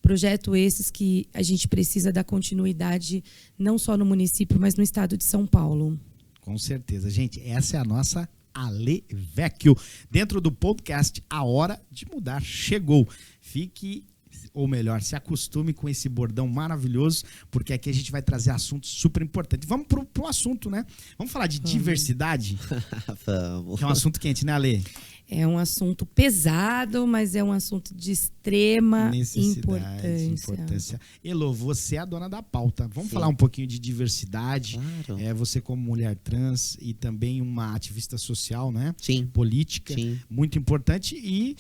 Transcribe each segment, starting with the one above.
Projeto esses que a gente precisa dar continuidade não só no município, mas no estado de São Paulo. Com certeza. Gente, essa é a nossa Ale Vecchio. Dentro do podcast, a hora de mudar chegou. Fique, ou melhor, se acostume com esse bordão maravilhoso, porque aqui a gente vai trazer assuntos super importantes. Vamos pro assunto, né? Vamos falar de diversidade? Vamos. Que é um assunto quente, né, Ale? É um assunto pesado, mas é um assunto de extrema importância. Elô, você é a dona da pauta. Vamos Sim. falar um pouquinho de diversidade. Claro. Você como mulher trans e também uma ativista social, né? Sim. Política, Sim. muito importante. E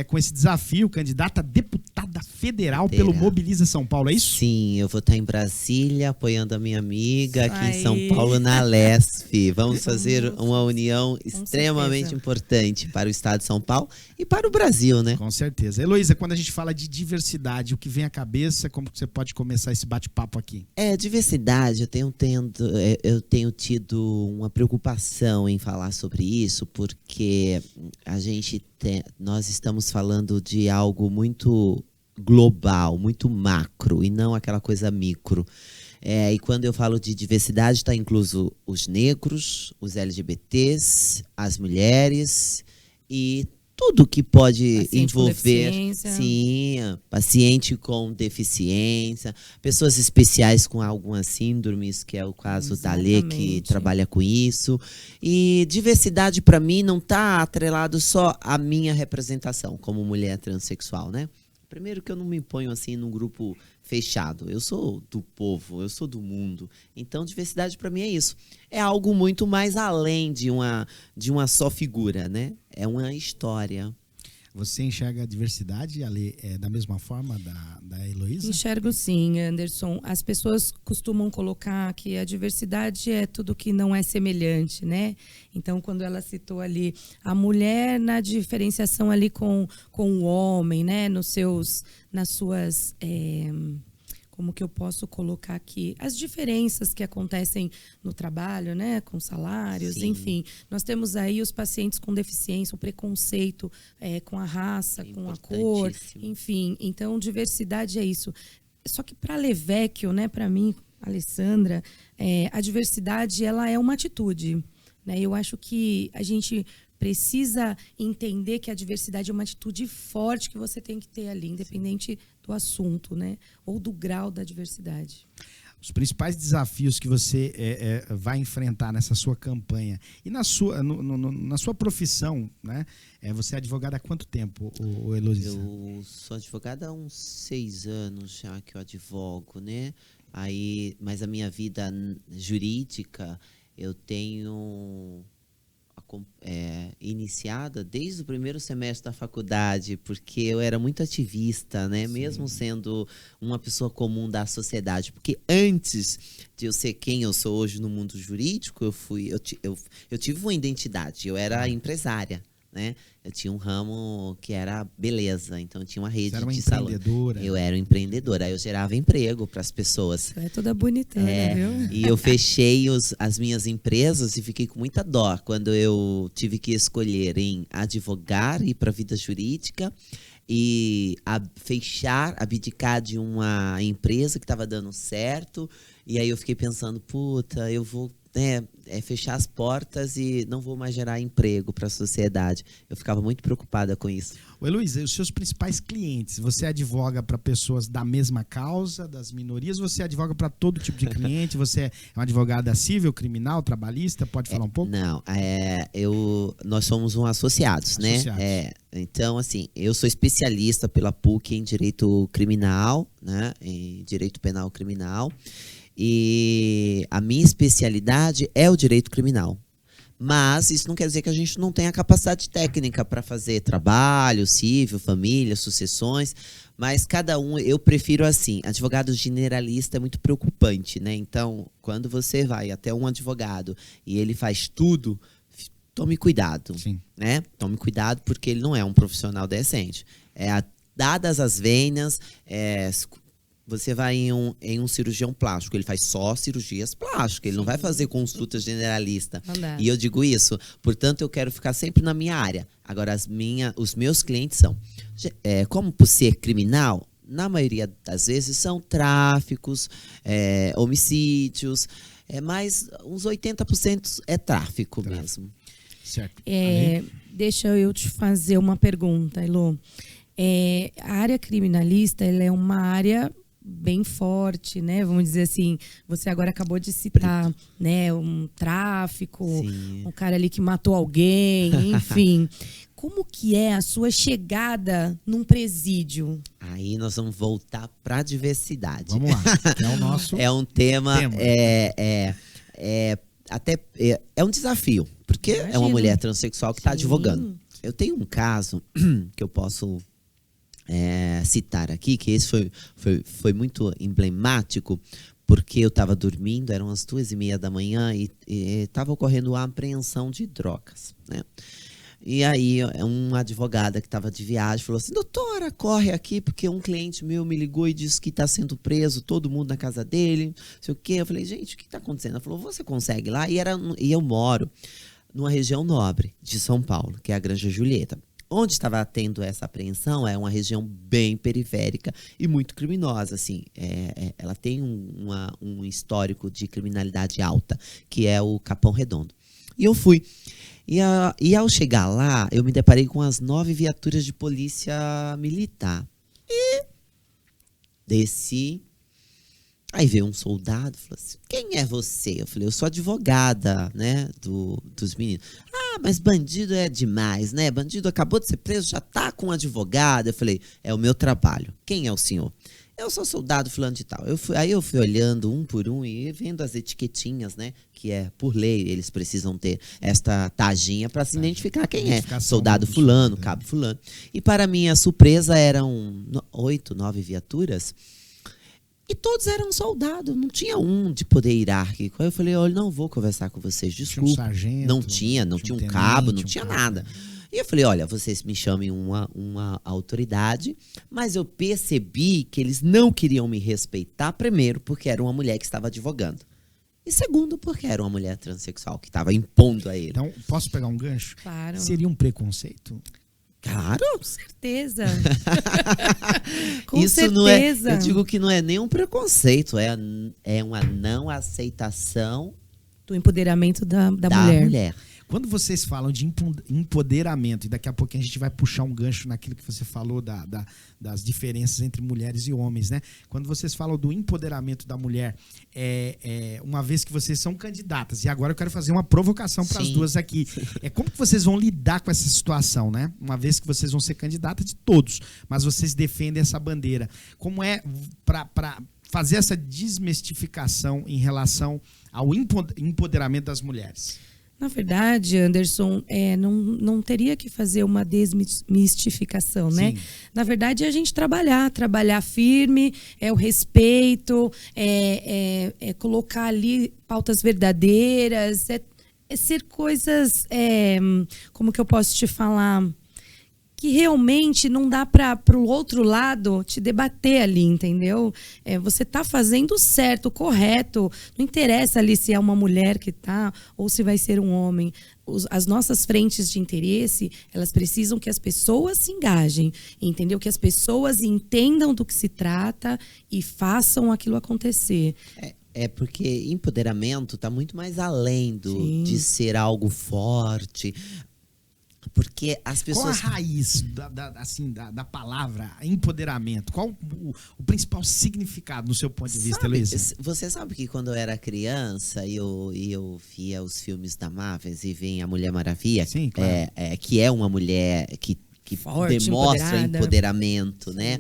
com esse desafio, candidata a deputada federal pelo Mobiliza São Paulo, é isso? Sim, eu vou estar em Brasília apoiando a minha amiga aqui em São Aí. Paulo, na Lesf. Vamos fazer uma união extremamente certeza. importante para o estado de São Paulo e para o Brasil, né? Com certeza. Heloísa, quando a gente fala de diversidade, o que vem à cabeça, como que você pode começar esse bate-papo aqui? Diversidade, eu tenho tido uma preocupação em falar sobre isso, porque nós estamos falando de algo muito global, muito macro, e não aquela coisa micro. E quando eu falo de diversidade, está incluso os negros, os LGBTs, as mulheres e tudo que pode Paciente envolver, com deficiência. sim, paciente com deficiência, pessoas especiais com algumas síndromes, que é o caso da Lê, que Exatamente. trabalha com isso. E diversidade, para mim, não está atrelado só à minha representação como mulher transexual, né? Primeiro que eu não me ponho assim num grupo fechado. Eu sou do povo, eu sou do mundo. Então, diversidade para mim é isso. É algo muito mais além de uma só figura, né? É uma história. Você enxerga a diversidade, Ale, da mesma forma da Heloísa? Enxergo sim, Anderson. As pessoas costumam colocar que a diversidade é tudo que não é semelhante, né? Então, quando ela citou ali a mulher na diferenciação ali com o homem, né? Nas suas... como que eu posso colocar aqui? As diferenças que acontecem no trabalho, né? Com salários, Sim. enfim. Nós temos aí os pacientes com deficiência, o preconceito com a raça, com a cor, Importantíssimo. enfim. Então, diversidade é isso. Só que para Levecchio, né? Para mim, Alessandra, a diversidade ela é uma atitude, né? Eu acho que a gente precisa entender que a diversidade é uma atitude forte que você tem que ter ali, independente do assunto, né? Ou do grau da diversidade. Os principais desafios que você vai enfrentar nessa sua campanha e na sua profissão, né? Você é advogada há quanto tempo, Heloísa? Eu sou advogada há uns 6 anos já que eu advogo, né? Mas a minha vida jurídica eu tenho iniciada desde o primeiro semestre da faculdade, porque eu era muito ativista, né? Sim. Mesmo sendo uma pessoa comum da sociedade. Porque antes de eu ser quem eu sou hoje no mundo jurídico, eu tive uma identidade, eu era empresária, né? Eu tinha um ramo que era beleza, então eu tinha uma rede Você era uma de salão. empreendedora. Eu era empreendedora, aí eu gerava emprego para as pessoas. Você é toda bonitona, viu? E eu fechei as minhas empresas e fiquei com muita dó quando eu tive que escolher em advogar, ir para a vida jurídica e abdicar de uma empresa que estava dando certo. E aí eu fiquei pensando, puta, eu vou fechar as portas e não vou mais gerar emprego para a sociedade. Eu ficava muito preocupada com isso. Heloísa, os seus principais clientes, você advoga para pessoas da mesma causa, das minorias, você advoga para todo tipo de cliente, você é uma advogada civil, criminal, trabalhista, pode falar um pouco? Não, nós somos associados, né? Então, assim, eu sou especialista pela PUC em Direito Criminal, né? Em Direito Penal Criminal. E a minha especialidade é o direito criminal. Mas isso não quer dizer que a gente não tenha capacidade técnica para fazer trabalho, civil, família, sucessões. Mas cada um, eu prefiro assim. Advogado generalista é muito preocupante, né? Então, quando você vai até um advogado e ele faz tudo, tome cuidado. Sim. Né? Tome cuidado porque ele não é um profissional decente. Dadas as venhas, você vai em um cirurgião plástico, ele faz só cirurgias plásticas, ele não vai fazer consulta generalista. E eu digo isso, portanto, eu quero ficar sempre na minha área. Agora, os meus clientes são, como por ser criminal, na maioria das vezes, são tráficos, homicídios, mas uns 80% é tráfico mesmo. Certo. Deixa eu te fazer uma pergunta, Elô. A área criminalista, ela é uma área bem forte, né? Vamos dizer assim, você agora acabou de citar, né, um tráfico, Sim. um cara ali que matou alguém, enfim. Como que é a sua chegada num presídio? Aí nós vamos voltar para a diversidade. Vamos lá, que é o nosso É um tema, tema. É um desafio, porque é uma mulher transexual que está Sim. advogando. Eu tenho um caso que eu posso citar aqui, que esse foi muito emblemático, porque eu estava dormindo, eram as 2:30 da manhã e estava ocorrendo a apreensão de drogas, né? E aí, uma advogada que estava de viagem falou assim: doutora, corre aqui, porque um cliente meu me ligou e disse que está sendo preso, todo mundo na casa dele, não sei o quê. Eu falei: gente, o que está acontecendo? Ela falou: você consegue ir lá? E eu moro numa região nobre de São Paulo, que é a Granja Julieta. Onde estava tendo essa apreensão é uma região bem periférica e muito criminosa, assim. Ela tem um histórico de criminalidade alta, que é o Capão Redondo. E eu fui. E ao chegar lá, eu me deparei com as 9 viaturas de polícia militar. E desci. Aí veio um soldado e falou assim: quem é você? Eu falei: eu sou advogada, né, dos meninos. Ah, mas bandido é demais, né? Bandido acabou de ser preso, já tá com um advogado. Eu falei: é o meu trabalho. Quem é o senhor? Eu sou soldado fulano de tal. Aí eu fui olhando um por um e vendo as etiquetinhas, né? Que por lei, eles precisam ter esta taginha para se identificar quem é. Soldado fulano, cabo fulano. E para minha surpresa, eram 8, 9 viaturas. E todos eram soldados, não tinha um de poder hierárquico. Aí eu falei: olha, não vou conversar com vocês, desculpa. Tinha um sargento, não tinha um cabo, não tinha nada. E eu falei: olha, vocês me chamem uma autoridade, mas eu percebi que eles não queriam me respeitar, primeiro, porque era uma mulher que estava advogando. E segundo, porque era uma mulher transexual que estava impondo a ele. Então, posso pegar um gancho? Claro. Seria um preconceito? Claro. Com certeza. Com Isso certeza. não é. Eu digo que não é nem um preconceito, é uma não aceitação do empoderamento da mulher. Quando vocês falam de empoderamento, e daqui a pouquinho a gente vai puxar um gancho naquilo que você falou das diferenças entre mulheres e homens, né? Quando vocês falam do empoderamento da mulher, uma vez que vocês são candidatas, e agora eu quero fazer uma provocação para as duas aqui. Como que vocês vão lidar com essa situação, né? Uma vez que vocês vão ser candidatas de todos, mas vocês defendem essa bandeira. Como é para fazer essa desmistificação em relação ao empoderamento das mulheres? Na verdade, Anderson, não teria que fazer uma desmistificação, né? Na verdade, é a gente trabalhar firme, o respeito, colocar ali pautas verdadeiras, ser coisas, como que eu posso te falar, que realmente não dá para o outro lado te debater ali, entendeu? Você tá fazendo certo, correto. Não interessa ali se é uma mulher que tá ou se vai ser um homem. As nossas frentes de interesse, elas precisam que as pessoas se engajem, entendeu? Que as pessoas entendam do que se trata e façam aquilo acontecer. Porque empoderamento está muito mais além de ser algo forte. Porque as pessoas... Qual a raiz da palavra empoderamento? Qual o principal significado no seu ponto de vista, Luísa? Você sabe que quando eu era criança e eu via os filmes da Marvel e vem a Mulher Maravilha, sim, claro. Que é uma mulher que forte, demonstra empoderamento, né?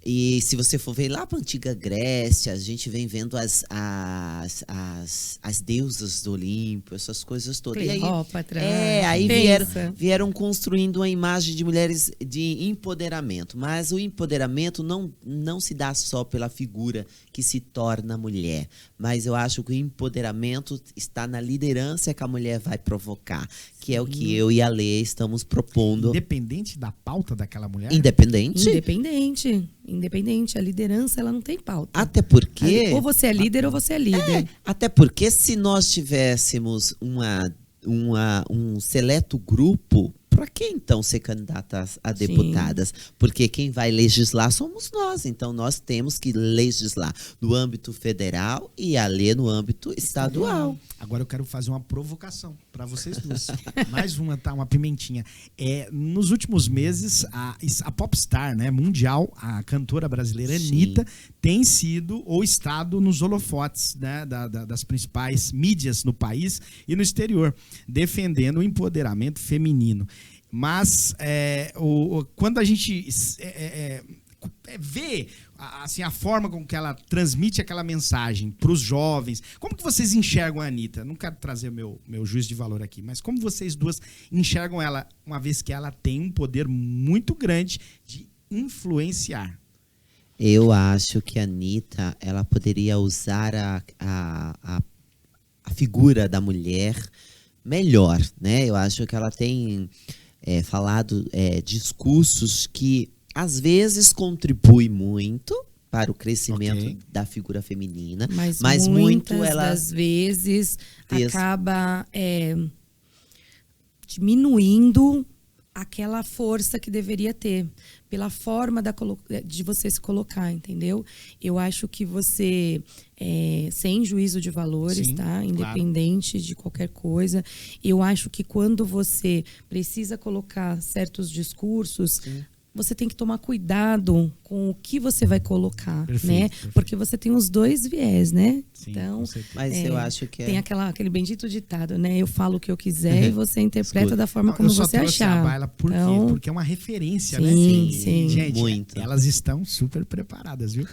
E se você for ver lá para a antiga Grécia, a gente vem vendo as deusas do Olimpo, essas coisas todas. Cleópatra. Aí vieram construindo uma imagem de mulheres de empoderamento. Mas o empoderamento não se dá só pela figura que se torna mulher. Mas eu acho que o empoderamento está na liderança que a mulher vai provocar. Que é o que eu e a Lê estamos propondo. Independente da pauta daquela mulher? Independente. A liderança, ela não tem pauta. Até porque... Ou você é líder ou você é líder. Até porque se nós tivéssemos um seleto grupo, para que então ser candidatas a deputadas? Sim. Porque quem vai legislar somos nós. Então nós temos que legislar no âmbito federal e a lei no âmbito estadual. Agora eu quero fazer uma provocação para vocês duas. Mais uma, tá? Uma pimentinha. Nos últimos meses, a popstar, né, mundial, a cantora brasileira Anitta, tem sido ou estado nos holofotes, né, das principais mídias no país e no exterior, defendendo o empoderamento feminino. Mas quando a gente vê assim, a forma com que ela transmite aquela mensagem para os jovens, como que vocês enxergam a Anitta? Não quero trazer meu juízo de valor aqui, mas como vocês duas enxergam ela, uma vez que ela tem um poder muito grande de influenciar? Eu acho que a Anitta, ela poderia usar a figura da mulher melhor, né? Eu acho que ela tem falado discursos que às vezes contribui muito para o crescimento da figura feminina, mas muito ela das vezes acaba diminuindo aquela força que deveria ter, pela forma de você se colocar, entendeu? Eu acho que você, sem juízo de valores, tá? Independente de qualquer coisa, eu acho que quando você precisa colocar certos discursos, você tem que tomar cuidado com o que você vai colocar, né? Porque você tem os dois viés, né? Sim, então, mas eu acho que tem aquele bendito ditado, né? Eu falo o que eu quiser e você interpreta da forma como você achar. A Baila porque é uma referência, né? Sim. Gente, muito. Elas estão super preparadas, viu?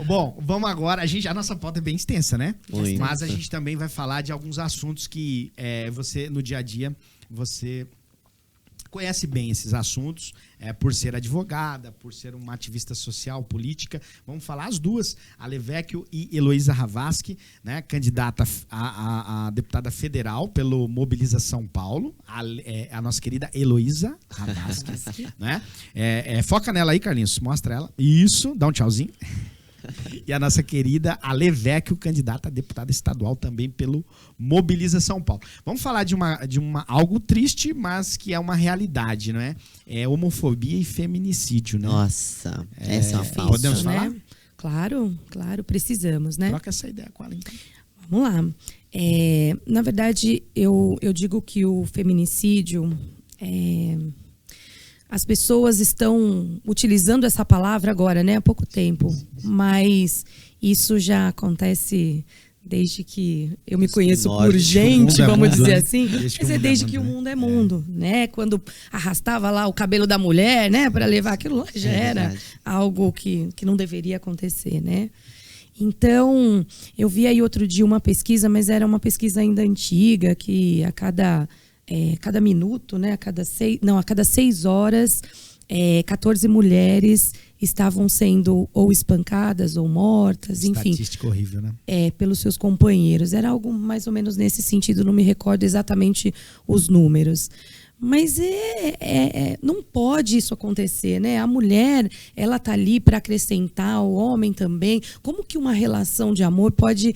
Bom, vamos agora. A nossa pauta é bem extensa, né? Muito. Mas a gente também vai falar de alguns assuntos que você, no dia a dia, você conhece bem esses assuntos, por ser advogada, por ser uma ativista social, política. Vamos falar as duas, a Levecchio e Heloísa Ravasky, né, candidata a deputada federal pelo Mobiliza São Paulo, a nossa querida Heloísa Ravasky. Né? Foca nela aí, Carlinhos, mostra ela. Isso, dá um tchauzinho. E a nossa querida Levecchio, candidata a deputada estadual também pelo Mobiliza São Paulo. Vamos falar de algo triste, mas que é uma realidade, não é? É homofobia e feminicídio, né? Nossa, essa é uma pauta. Podemos falar? Né? Claro, precisamos, né? Troca essa ideia com ela, então. Vamos lá. Na verdade, eu digo que o feminicídio... As pessoas estão utilizando essa palavra agora, né? Há pouco tempo. Mas isso já acontece desde que eu me conheço por gente, vamos dizer assim. Desde que o mundo é mundo, né? Quando arrastava lá o cabelo da mulher, né? Para levar aquilo lá, já era algo que não deveria acontecer, né? Então, eu vi aí outro dia uma pesquisa, mas era uma pesquisa ainda antiga, que a cada minuto, né, a cada 6 horas, 14 mulheres estavam sendo ou espancadas ou mortas, enfim. Estatística horrível, né? Pelos seus companheiros. Era algo mais ou menos nesse sentido, não me recordo exatamente os números. Mas não pode isso acontecer, né? A mulher, ela tá ali para acrescentar, o homem também. Como que uma relação de amor pode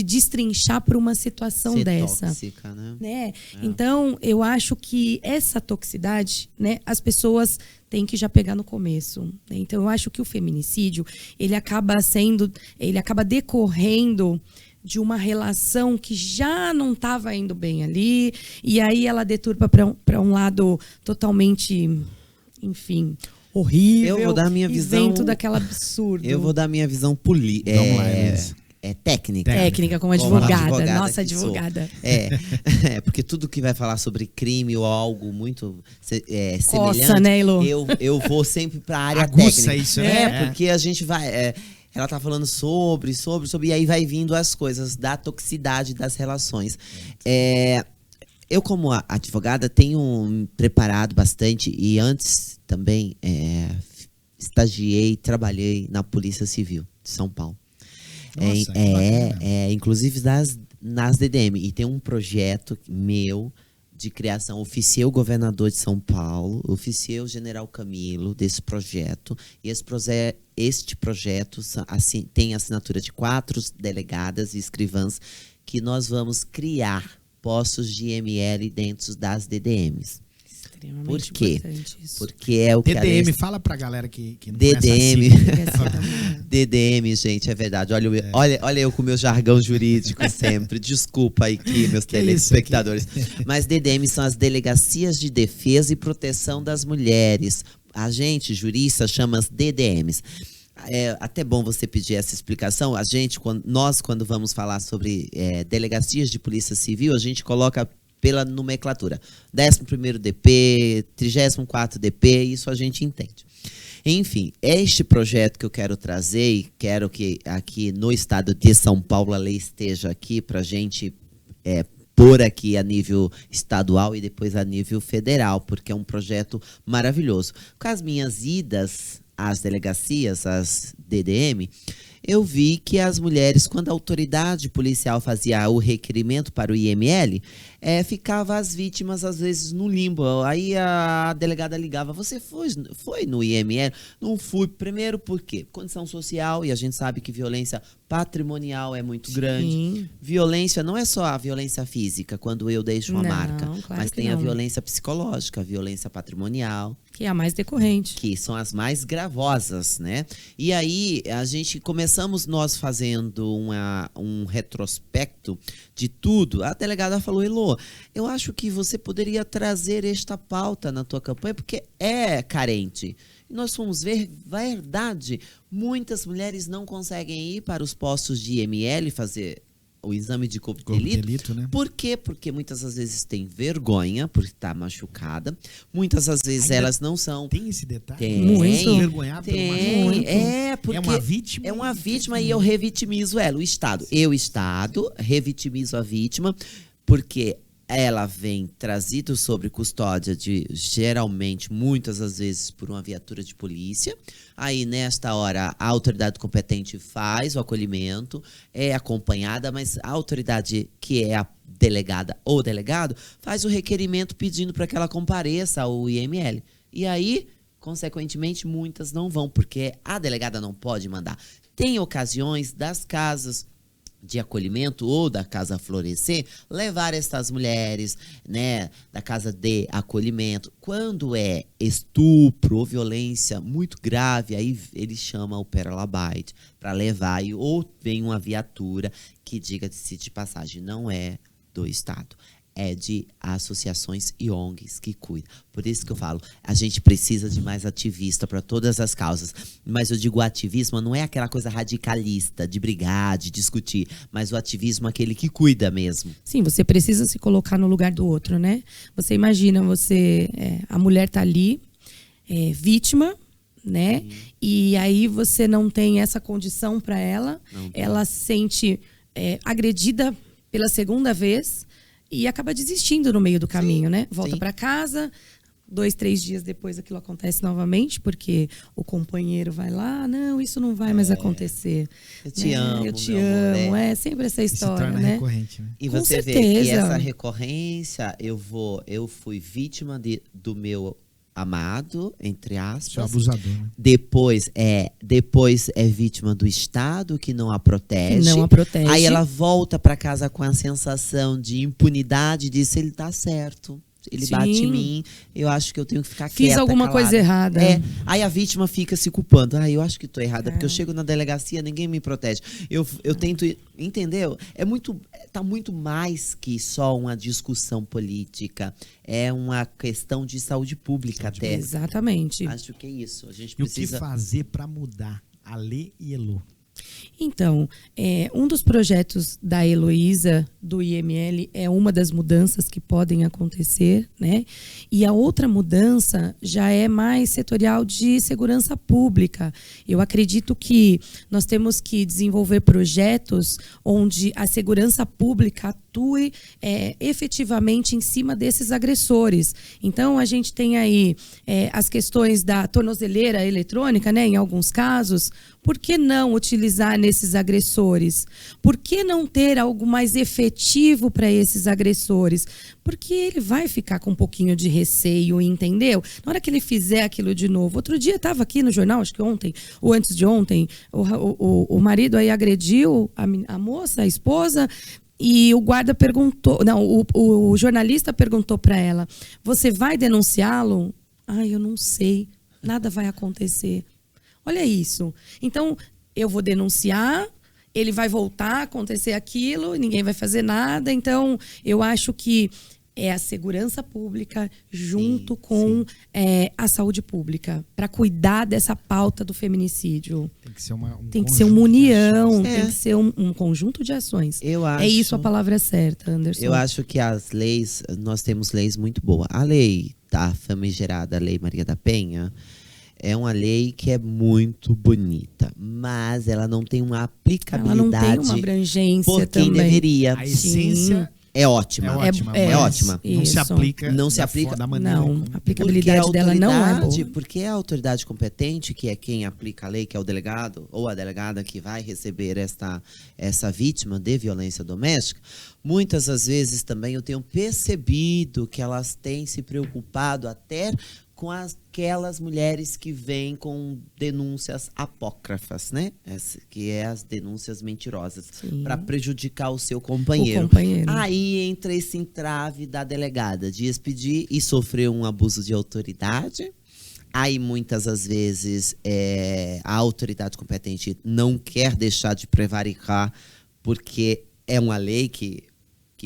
destrinchar por uma situação dessa? Tóxica, né? Então, eu acho que essa toxicidade, né, as pessoas têm que já pegar no começo, né? Então, eu acho que o feminicídio, ele acaba decorrendo de uma relação que já não estava indo bem ali, e aí ela deturpa para um lado totalmente, enfim, horrível. Eu vou dar minha visão. Vem tudo aquele absurdo. Eu vou dar minha visão política. Técnica. Técnica, como advogada. Nossa, advogada. Porque tudo que vai falar sobre crime ou algo muito semelhante, Coça, né, Elo? eu vou sempre para a área Aguça técnica. Isso, né? Porque a gente vai... ela tá falando sobre, e aí vai vindo as coisas da toxicidade das relações. Eu, como advogada, tenho preparado bastante, e antes também trabalhei na Polícia Civil de São Paulo. Nossa, inclusive nas DDM. E tem um projeto meu de criação. Oficiei o governador de São Paulo, oficiei o general Camilo desse projeto. E este projeto tem assinatura de 4 delegadas e escrivãs, que nós vamos criar postos de IML dentro das DDMs. Por quê? Isso. Porque é o que DDM, fala pra galera que não DDM. conhece DDM, gente, é verdade. Olha eu com meu jargão jurídico sempre. Desculpa aí que meus telespectadores. Mas DDM são as Delegacias de Defesa e Proteção das Mulheres. A gente, jurista, chama as DDMs. É até bom você pedir essa explicação. A gente, quando vamos falar sobre delegacias de polícia civil, a gente coloca pela nomenclatura. 11º DP, 34º DP, isso a gente entende. Enfim, este projeto que eu quero trazer e quero que aqui no estado de São Paulo a lei esteja aqui para a gente pôr aqui a nível estadual e depois a nível federal, porque é um projeto maravilhoso. Com as minhas idas às delegacias, às DDM, eu vi que as mulheres, quando a autoridade policial fazia o requerimento para o IML, ficava as vítimas, às vezes, no limbo. Aí a delegada ligava, você foi no IML? Não fui. Primeiro, por quê? Condição social, e a gente sabe que violência patrimonial é muito grande. Violência não é só a violência física, quando eu deixo uma marca, claro, mas tem a violência psicológica, a violência patrimonial. Que é a mais decorrente. Que são as mais gravosas, né? E aí, começamos nós fazendo um retrospecto de tudo. A delegada falou, Elô, eu acho que você poderia trazer esta pauta na tua campanha, porque é carente. E nós fomos ver, verdade, muitas mulheres não conseguem ir para os postos de IML fazer o exame de corpo de delito, né? Por quê? Porque muitas das vezes tem vergonha por estar machucada. Muitas das vezes elas não são... Tem esse detalhe? Tem. Muito. Envergonhado pelo machucado. Porque é uma vítima. É uma vítima e eu revitimizo ela, o Estado. Eu, Estado, revitimizo a vítima, porque ela vem trazido sobre custódia geralmente, muitas das vezes, por uma viatura de polícia. Aí, nesta hora, a autoridade competente faz o acolhimento, é acompanhada, mas a autoridade que é a delegada ou delegado faz o requerimento pedindo para que ela compareça ao IML. E aí, consequentemente, muitas não vão, porque a delegada não pode mandar. Tem ocasiões das casas de acolhimento ou da Casa Florescer, levar estas mulheres, né, da casa de acolhimento. Quando é estupro ou violência muito grave, aí ele chama o Peralabite para levar, ou vem uma viatura que, diga-se de passagem, não é do Estado. É de associações e ONGs que cuidam. Por isso que eu falo, a gente precisa de mais ativista para todas as causas. Mas eu digo ativismo não é aquela coisa radicalista, de brigar, de discutir, mas o ativismo é aquele que cuida mesmo. Sim, você precisa se colocar no lugar do outro, né? Você imagina, a mulher tá ali, vítima, né? E aí você não tem essa condição para ela, ela se sente agredida pela segunda vez, e acaba desistindo no meio do caminho, né? Volta para casa, 2, 3 dias depois aquilo acontece novamente, porque o companheiro vai lá, não, isso não vai mais acontecer. Eu te amo, eu te amo, amor, é sempre essa história, se torna né? recorrente, né? E Com você certeza. vê que essa recorrência, eu fui vítima do meu amado, entre aspas. Seu abusador, né? Depois é vítima do Estado, que não a protege. Não a protege. Aí ela volta para casa com a sensação de impunidade, diz, ele tá certo. Ele bate em mim, eu acho que eu tenho que ficar quieta, Fiz alguma calada. coisa errada. Aí a vítima fica se culpando. Eu acho que tô errada, porque eu chego na delegacia, ninguém me protege. Eu tento, entendeu? Tá muito mais que só uma discussão política. É uma questão de saúde pública até. Exatamente. Acho que é isso. A gente E precisa... o que fazer para mudar? Alê e Elô. Então, um dos projetos da Heloísa, do IML, é uma das mudanças que podem acontecer, né? E a outra mudança já é mais setorial de segurança pública. Eu acredito que nós temos que desenvolver projetos onde a segurança pública atue efetivamente em cima desses agressores. Então, a gente tem aí as questões da tornozeleira eletrônica, né? Em alguns casos. Por que não utilizar nesses agressores? Por que não ter algo mais efetivo para esses agressores? Porque ele vai ficar com um pouquinho de receio, entendeu? Na hora que ele fizer aquilo de novo. Outro dia estava aqui no jornal, acho que ontem, ou antes de ontem, o marido aí agrediu a moça, a esposa, E o guarda perguntou, não, o jornalista perguntou para ela: você vai denunciá-lo? Ai, eu não sei, nada vai acontecer. Olha isso. Então, eu vou denunciar, ele vai voltar a acontecer aquilo, ninguém vai fazer nada. Então, eu acho que é a segurança pública junto com a saúde pública para cuidar dessa pauta do feminicídio. Tem que ser uma união, tem que ser um conjunto de ações. É isso a palavra certa, Anderson. Eu acho que as leis, nós temos leis muito boas. A lei da famigerada Lei Maria da Penha é uma lei que é muito bonita, mas ela não tem uma aplicabilidade. Ela não tem uma abrangência por quem também. deveria. A essência é ótima. É ótima. Não se aplica. Não se aplica da maneira. Não, a aplicabilidade dela não é boa. Porque a autoridade competente, que é quem aplica a lei, que é o delegado ou a delegada que vai receber essa vítima de violência doméstica, muitas das vezes também eu tenho percebido que elas têm se preocupado até com aquelas mulheres que vêm com denúncias apócrifas, né? Que é as denúncias mentirosas, para prejudicar o seu companheiro. Aí entra esse entrave da delegada de expedir e sofrer um abuso de autoridade. Aí, muitas das vezes, a autoridade competente não quer deixar de prevaricar, porque é uma lei que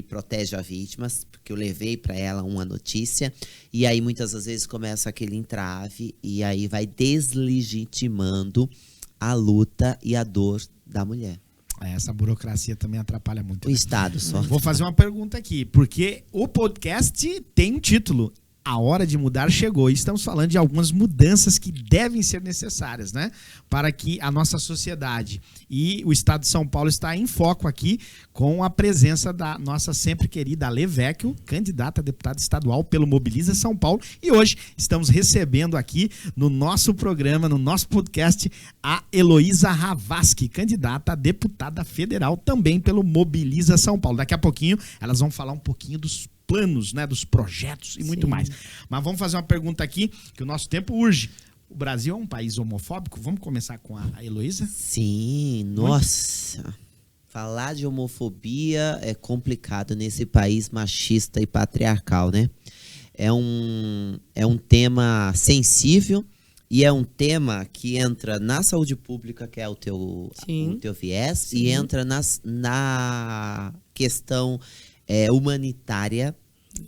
protege a vítima, porque eu levei para ela uma notícia, e aí muitas das vezes começa aquele entrave, e aí vai deslegitimando a luta e a dor da mulher. Essa burocracia também atrapalha muito. O Estado só. Vou fazer uma pergunta aqui, porque o podcast tem um título: A Hora de Mudar Chegou. E estamos falando de algumas mudanças que devem ser necessárias, né? Para que a nossa sociedade e o Estado de São Paulo está em foco aqui com a presença da nossa sempre querida Ale Vecchio, candidata a deputada estadual pelo Mobiliza São Paulo. E hoje estamos recebendo aqui no nosso programa, no nosso podcast, a Heloísa Ravasky, candidata a deputada federal também pelo Mobiliza São Paulo. Daqui a pouquinho elas vão falar um pouquinho dos planos, né, dos projetos e muito mais. Mas vamos fazer uma pergunta aqui, que o nosso tempo urge. O Brasil é um país homofóbico? Vamos começar com a Heloísa? Sim, nossa. Falar de homofobia é complicado nesse país machista e patriarcal, né? É um tema sensível e é um tema que entra na saúde pública, que é o teu viés, e entra na questão humanitária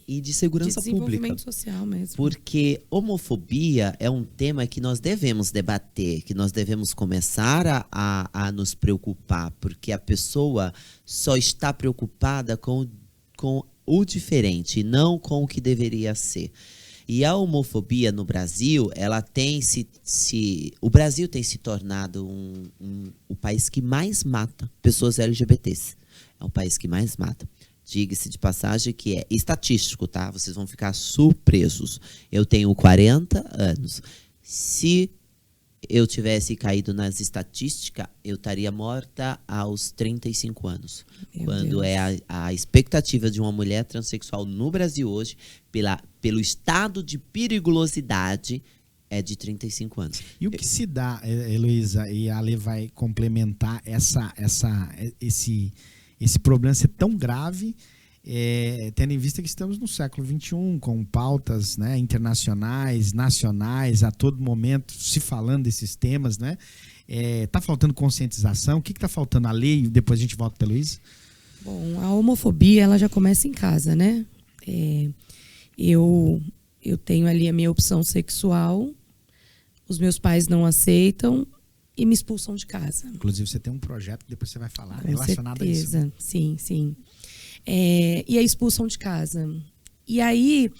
e de segurança pública. Social mesmo. Porque homofobia é um tema que nós devemos debater, que nós devemos começar a nos preocupar, porque a pessoa só está preocupada com o diferente, não com o que deveria ser. E a homofobia no Brasil, ela tem o Brasil tem se tornado o país que mais mata pessoas LGBTs. É o país que mais mata. Diga-se de passagem que é estatístico, tá? Vocês vão ficar surpresos. Eu tenho 40 anos. Se eu tivesse caído nas estatísticas, eu estaria morta aos 35 anos. Quando é a expectativa de uma mulher transexual no Brasil hoje, pelo estado de periculosidade, é de 35 anos. E o que se dá, Heloísa, e a Ale vai complementar esse problema ser tão grave, tendo em vista que estamos no século XXI, com pautas, né, internacionais, nacionais, a todo momento se falando desses temas, né? Tá faltando conscientização? O que está faltando? A lei? Depois a gente volta para a Heloísa. Bom, a homofobia ela já começa em casa, né? Eu tenho ali a minha opção sexual, os meus pais não aceitam e me expulsam de casa. Inclusive, você tem um projeto que depois você vai falar Com relacionado certeza. a isso. Sim. E a expulsão de casa. E aí,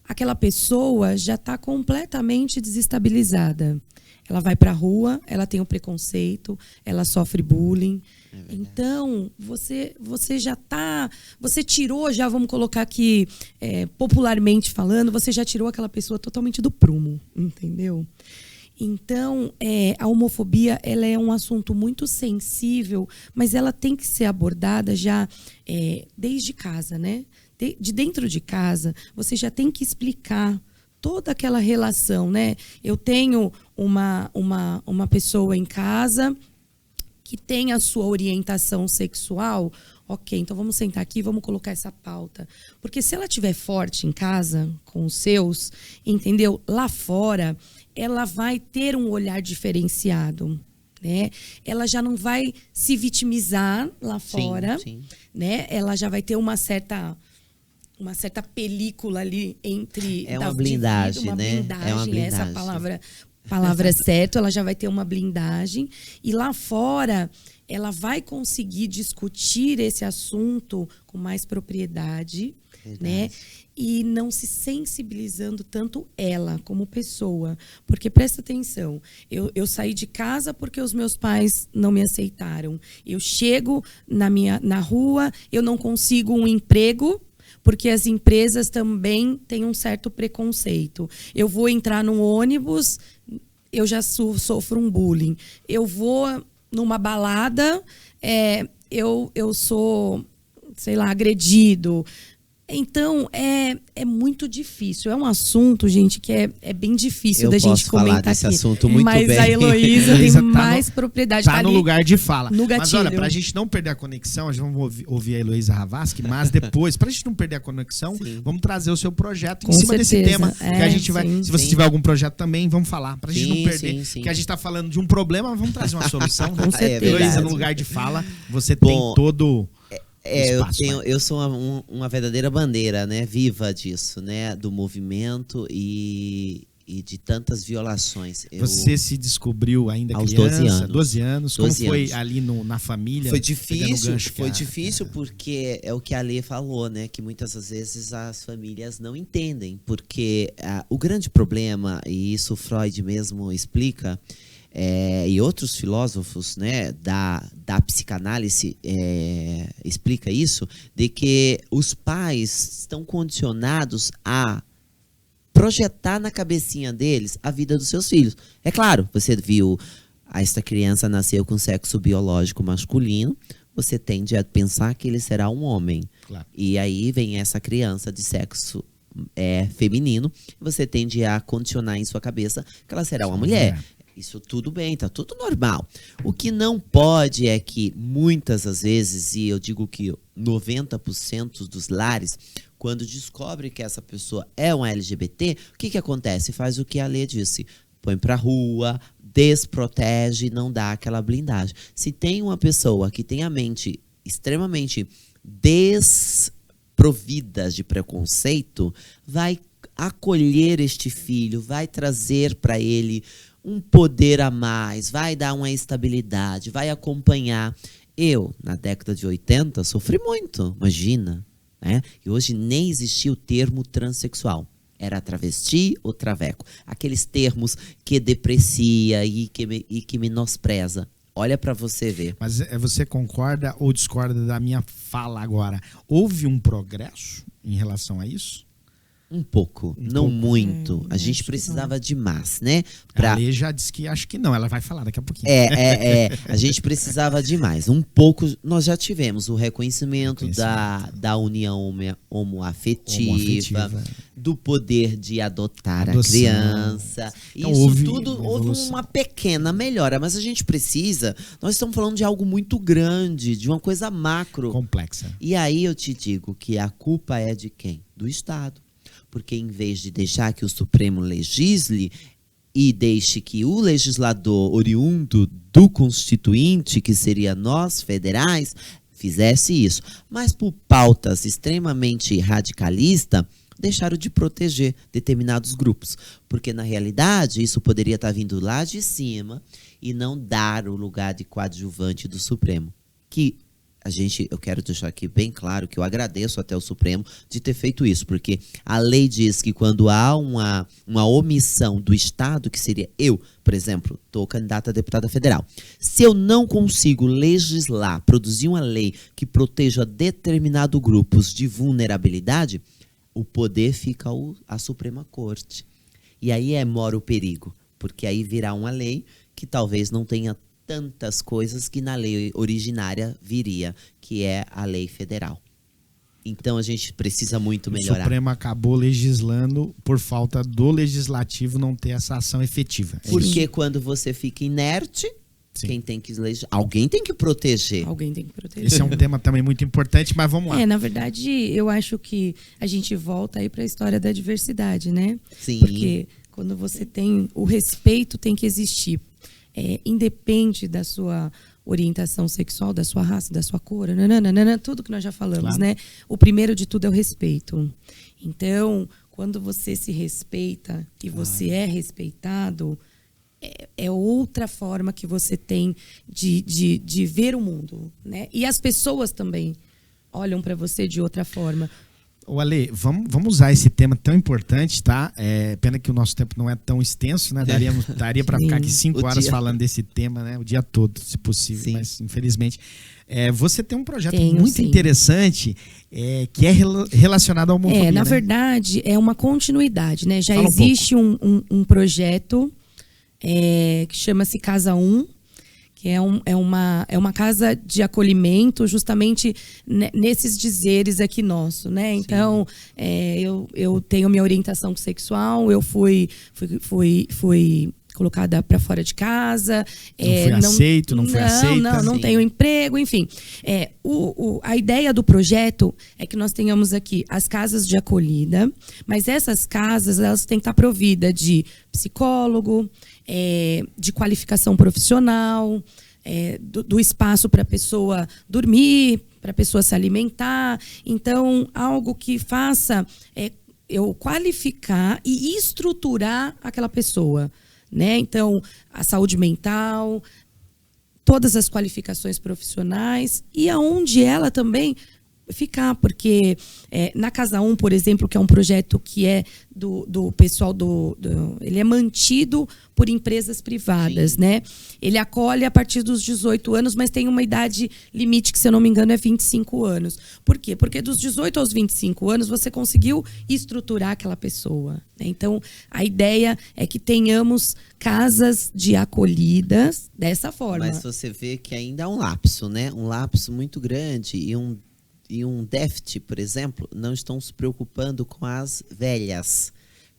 aquela pessoa já está completamente desestabilizada. Ela vai para a rua, ela tem um preconceito, ela sofre bullying. Então, você já está... Você tirou, já vamos colocar aqui, popularmente falando, você já tirou aquela pessoa totalmente do prumo, entendeu? Então, a homofobia ela é um assunto muito sensível, mas ela tem que ser abordada já desde casa, né? De dentro de casa, você já tem que explicar toda aquela relação, né? Eu tenho uma pessoa em casa que tem a sua orientação sexual. Ok, então vamos sentar aqui, vamos colocar essa pauta. Porque se ela estiver forte em casa, com os seus, entendeu? Lá fora, ela vai ter um olhar diferenciado, né? Ela já não vai se vitimizar lá fora, sim. né? Ela já vai ter uma certa película ali entre... É uma blindagem, uma né? blindagem, É uma blindagem. essa palavra certa, ela já vai ter uma blindagem. E lá fora, ela vai conseguir discutir esse assunto com mais propriedade, né? E não se sensibilizando tanto ela como pessoa. Porque, presta atenção, eu saí de casa porque os meus pais não me aceitaram. Eu chego na rua, eu não consigo um emprego, porque as empresas também têm um certo preconceito. Eu vou entrar num ônibus, eu já sofro um bullying. Eu vou numa balada, eu sou, sei lá, agredido. Então, é muito difícil. É um assunto, gente, que é bem difícil da gente comentar desse aqui. assunto muito mas bem. a Heloísa tem tá mais propriedade. Tá no ali lugar de fala. no Mas olha, gatilho. pra gente não perder a conexão, a gente vai ouvir a Heloísa Ravaschi, mas depois, pra gente não perder a conexão, vamos trazer o seu projeto Com em cima desse certeza. tema. Que a gente vai, Sim. se você tiver algum projeto também, vamos falar. Pra gente não perder. Sim. Que a gente tá falando de um problema, mas vamos trazer uma solução. Com certeza. Heloísa, no lugar de fala, você tem todo... espaço, eu sou uma verdadeira bandeira, né, viva disso, né, do movimento e de tantas violações. Você se descobriu ainda aos criança, 12 anos. 12 Como foi anos. ali na família? Foi Pegando o difícil, gancho que foi difícil porque é o que a Lê falou, né, que muitas das vezes as famílias não entendem, porque o grande problema, e isso Freud mesmo explica, e outros filósofos, né, da psicanálise explica isso, de que os pais estão condicionados a projetar na cabecinha deles a vida dos seus filhos. É claro, você viu, esta criança nasceu com sexo biológico masculino, você tende a pensar que ele será um homem. Claro. E aí vem essa criança de sexo feminino, você tende a condicionar em sua cabeça que ela será uma mulher. Isso tudo bem, tá tudo normal. O que não pode é que muitas das vezes, e eu digo que 90% dos lares, quando descobre que essa pessoa é um LGBT, o que acontece? Faz o que a Lê disse. Põe pra rua, desprotege, não dá aquela blindagem. Se tem uma pessoa que tem a mente extremamente desprovida de preconceito, vai acolher este filho, vai trazer para ele um poder a mais, vai dar uma estabilidade, vai acompanhar. Eu, na década de 80, sofri muito, imagina, né? E hoje nem existia o termo transexual. Era travesti ou traveco. Aqueles termos que deprecia e que menospreza. Olha para você ver. Mas você concorda ou discorda da minha fala agora? Houve um progresso em relação a isso? Um pouco, não muito. A gente precisava de mais, né? A Lê já disse que acho que não, ela vai falar daqui a pouquinho. A gente precisava de mais. Um pouco, nós já tivemos o reconhecimento da união homoafetiva, do poder de adotar a criança. Então, isso tudo houve uma pequena melhora, mas a gente precisa, nós estamos falando de algo muito grande, de uma coisa macro. Complexa. E aí eu te digo que a culpa é de quem? Do Estado. Porque em vez de deixar que o Supremo legisle e deixe que o legislador oriundo do Constituinte, que seria nós, federais, fizesse isso. Mas por pautas extremamente radicalistas, deixaram de proteger determinados grupos. Porque, na realidade, isso poderia estar vindo lá de cima e não dar o lugar de coadjuvante do Supremo. Que eu quero deixar aqui bem claro que eu agradeço até o Supremo de ter feito isso, porque a lei diz que quando há uma omissão do Estado, que seria eu, por exemplo, estou candidata a deputada federal, se eu não consigo legislar, produzir uma lei que proteja determinados grupos de vulnerabilidade, o poder fica à Suprema Corte. E aí mora o perigo, porque aí virá uma lei que talvez não tenha tantas coisas que na lei originária viria, que é a lei federal. Então a gente precisa muito melhorar. O Supremo acabou legislando por falta do legislativo não ter essa ação efetiva. Porque quando você fica inerte, Sim. Quem tem que legislar? Alguém tem que proteger. Alguém tem que proteger. Esse é um tema também muito importante, mas vamos lá. Na verdade, eu acho que a gente volta aí para a história da diversidade, né? Sim. Porque quando você tem o respeito, tem que existir. Independe da sua orientação sexual, da sua raça, da sua cor, nananana, tudo que nós já falamos, Claro. né? O primeiro de tudo é o respeito. Então, quando você se respeita e você é respeitado, é outra forma que você tem de ver o mundo, né? E as pessoas também olham para você de outra forma. Ô Ale, vamos usar esse tema tão importante, tá? Pena que o nosso tempo não é tão extenso, né? Daria para ficar aqui 5 horas falando desse tema, né? O dia todo, se possível, Sim. mas infelizmente. Você tem um projeto Tenho, muito sim. interessante que é relacionado à homofobia, Na né? verdade, é uma continuidade, né? Já Fala um existe um projeto que chama-se Casa 1, que é uma casa de acolhimento justamente nesses dizeres aqui nosso, né? Então, eu tenho minha orientação sexual, eu fui colocada para fora de casa. Não foi aceita. Não Sim. tenho emprego, enfim. A ideia do projeto é que nós tenhamos aqui as casas de acolhida, mas essas casas elas têm que estar providas de psicólogo, de qualificação profissional, do espaço para a pessoa dormir, para a pessoa se alimentar. Então, algo que faça eu qualificar e estruturar aquela pessoa, né? Então, a saúde mental, todas as qualificações profissionais e aonde ela também ficar, porque na Casa 1, por exemplo, que é um projeto que é do pessoal ele é mantido por empresas privadas, Sim. né? Ele acolhe a partir dos 18 anos, mas tem uma idade limite que, se eu não me engano, é 25 anos. Por quê? Porque dos 18 aos 25 anos você conseguiu estruturar aquela pessoa, né? Então, a ideia é que tenhamos casas de acolhidas dessa forma. Mas você vê que ainda há um lapso, né? Um lapso muito grande e um déficit, por exemplo, não estão se preocupando com as velhas,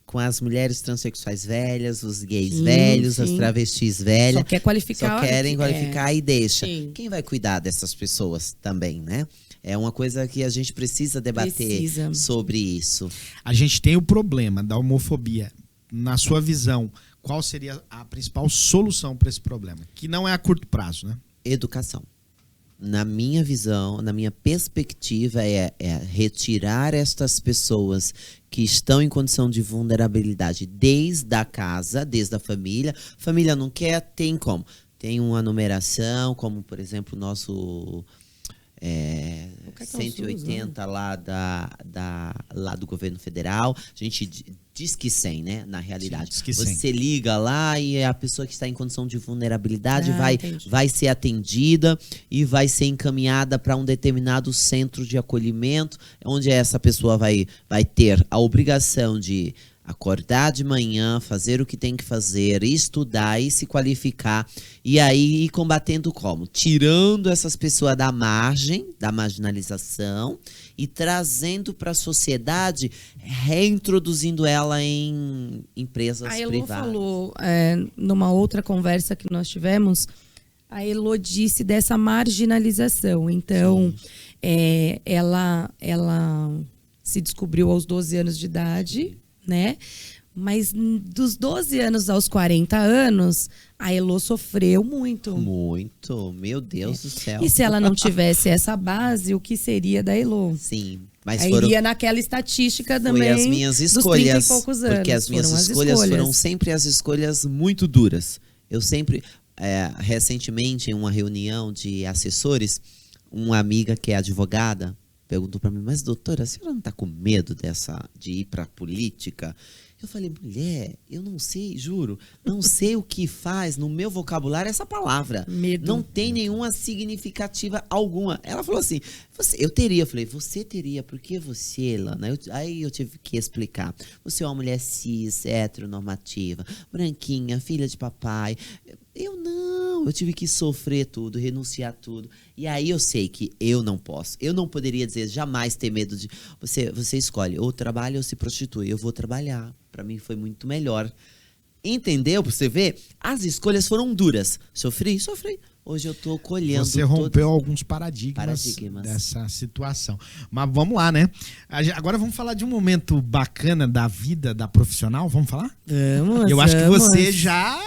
com as mulheres transexuais velhas, os gays velhos, as travestis velhas. Só quer qualificar. Só querem qualificar e deixa. Sim. Quem vai cuidar dessas pessoas também, né? É uma coisa que a gente precisa debater sobre isso. A gente tem o problema da homofobia. Na sua visão, qual seria a principal solução para esse problema? Que não é a curto prazo, né? Educação. Na minha visão, na minha perspectiva, é retirar estas pessoas que estão em condição de vulnerabilidade desde a casa, desde a família. Família não quer, tem como. Tem uma numeração, como, por exemplo, o nosso 180 lá lá do governo federal. A gente diz que 100, né? Na realidade. Sim, diz que 100. Você liga lá e a pessoa que está em condição de vulnerabilidade Entendi. vai ser atendida e vai ser encaminhada para um determinado centro de acolhimento, onde essa pessoa vai ter a obrigação de acordar de manhã, fazer o que tem que fazer, estudar e se qualificar. E aí ir combatendo como? Tirando essas pessoas da margem, da marginalização e trazendo para a sociedade, reintroduzindo ela em empresas A Elo privadas. falou, numa outra conversa que nós tivemos, a Elo disse dessa marginalização. Então, ela se descobriu aos 12 anos de idade, né? Mas dos 12 anos aos 40 anos, a Elo sofreu muito. Muito, meu Deus do céu. E se ela não tivesse essa base, o que seria da Elo? Sim, mas Aí iria naquela estatística também. Foi as minhas dos 30 escolhas, e poucos anos. porque as minhas Foram escolhas foram sempre as escolhas muito duras. Eu sempre, recentemente, em uma reunião de assessores, uma amiga que é advogada perguntou para mim, mas doutora, a senhora não está com medo de ir para a política? Eu falei, mulher, eu não sei, juro, não sei o que faz no meu vocabulário essa palavra. Medo. Não tem nenhuma significativa alguma. Ela falou assim, eu teria. Eu falei, você teria, porque você, Lana? Aí eu tive que explicar. Você é uma mulher cis, heteronormativa, branquinha, filha de papai. Eu não, eu tive que sofrer tudo, renunciar tudo. E aí eu sei que eu não posso. Eu não poderia dizer, jamais ter medo de... Você escolhe, ou trabalha ou se prostitui. Eu vou trabalhar. Para mim foi muito melhor Entendeu? Pra você ver, as escolhas foram duras. Sofri. Hoje eu tô colhendo. Você rompeu alguns paradigmas dessa situação. Mas vamos lá, né? Agora vamos falar de um momento bacana da vida da profissional. Vamos falar? Eu acho que você já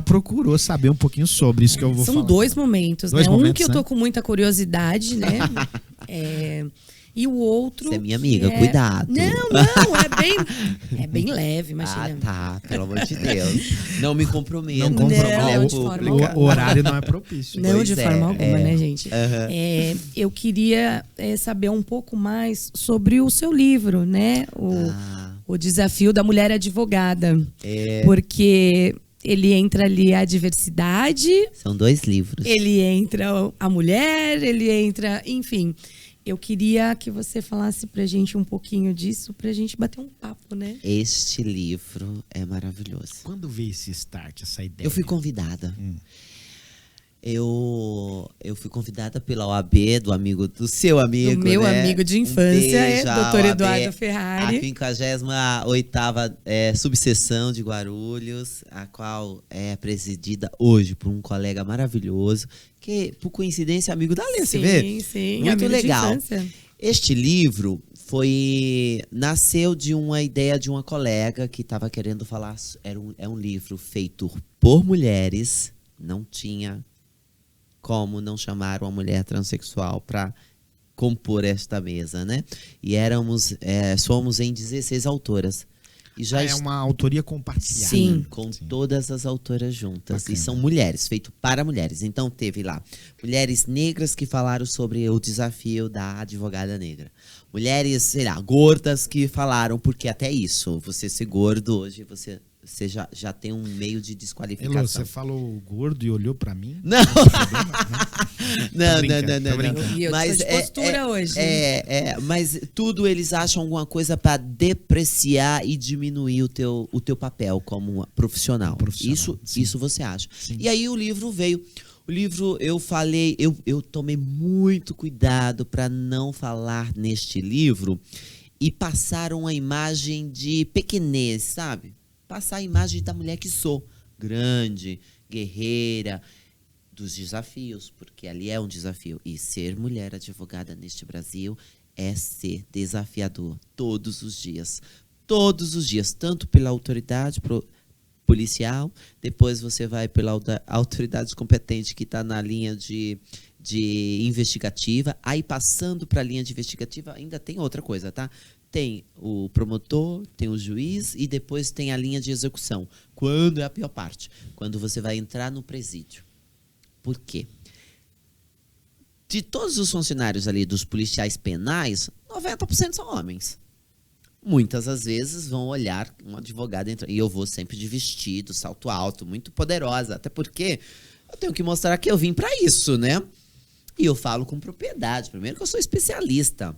procurou saber um pouquinho sobre isso que eu vou falar. São dois momentos, né? Um que eu tô com muita curiosidade, né? E o outro... Você é minha amiga, cuidado. Não, é bem leve, imagina. Ah, tá, pelo amor de Deus. Não me comprometo. Não comprometa. O horário não é propício. Não, de forma alguma, né, gente? Eu queria saber um pouco mais sobre o seu livro, né? O Desafio da Mulher Advogada. Porque... ele entra ali a diversidade. São 2 livros. Ele entra a mulher, ele entra... Enfim, eu queria que você falasse pra gente um pouquinho disso, pra gente bater um papo, né? Este livro é maravilhoso. Quando veio esse start, essa ideia? Eu fui convidada. Eu fui convidada pela OAB, do seu amigo, do meu amigo de infância, Dr. Eduardo A Ferrari. 58ª subseção de Guarulhos, a qual é presidida hoje por um colega maravilhoso, que, por coincidência, é amigo da Lê, você vê? Sim, muito legal. De infância. Este livro nasceu de uma ideia de uma colega que estava querendo falar. É um livro feito por mulheres, não tinha como não chamar uma mulher transexual para compor esta mesa, né? E somos em 16 autoras. E já é uma autoria compartilhada. Sim, com todas as autoras juntas. Bacana. E são mulheres, feito para mulheres. Então teve lá mulheres negras que falaram sobre o desafio da advogada negra. Mulheres, sei lá, gordas que falaram, porque até isso, você ser gordo hoje, você já tem um meio de desqualificação. Elô, você falou gordo e olhou pra mim? Não. E eu tô de postura hoje. Mas tudo eles acham alguma coisa para depreciar e diminuir o teu papel como profissional. Isso você acha. Sim. E aí o livro veio. O livro, eu tomei muito cuidado para não falar neste livro e passar uma imagem de pequenez, sabe? Passar a imagem da mulher que sou, grande, guerreira, dos desafios, porque ali é um desafio. E ser mulher advogada neste Brasil é ser desafiador todos os dias. Todos os dias, tanto pela autoridade policial, depois você vai pela autoridade competente que está na linha de investigativa, aí passando para a linha de investigativa ainda tem outra coisa, tá? Tem o promotor, tem o juiz e depois tem a linha de execução. Quando é a pior parte? Quando você vai entrar no presídio. Por quê? De todos os funcionários ali dos policiais penais, 90% são homens. Muitas das vezes vão olhar um advogado entrando. E eu vou sempre de vestido, salto alto, muito poderosa. Até porque eu tenho que mostrar que eu vim para isso, né? E eu falo com propriedade. Primeiro que eu sou especialista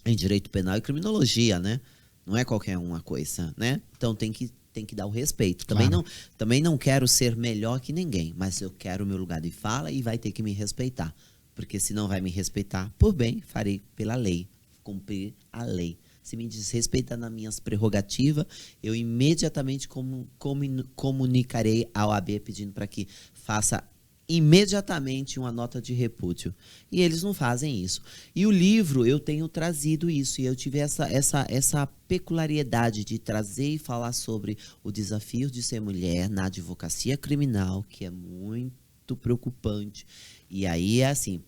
em direito penal e criminologia, né? Não é qualquer uma coisa, né? Então tem que dar o respeito. Claro. Também não quero ser melhor que ninguém, mas eu quero o meu lugar de fala e vai ter que me respeitar. Porque se não vai me respeitar, por bem, farei pela lei, cumprir a lei. Se me desrespeita nas minhas prerrogativas, eu imediatamente comunicarei à OAB pedindo para que faça imediatamente uma nota de repúdio. E eles não fazem isso. E o livro, eu tenho trazido isso. E eu tive essa peculiaridade de trazer e falar sobre o desafio de ser mulher na advocacia criminal, que é muito preocupante. E aí é assim,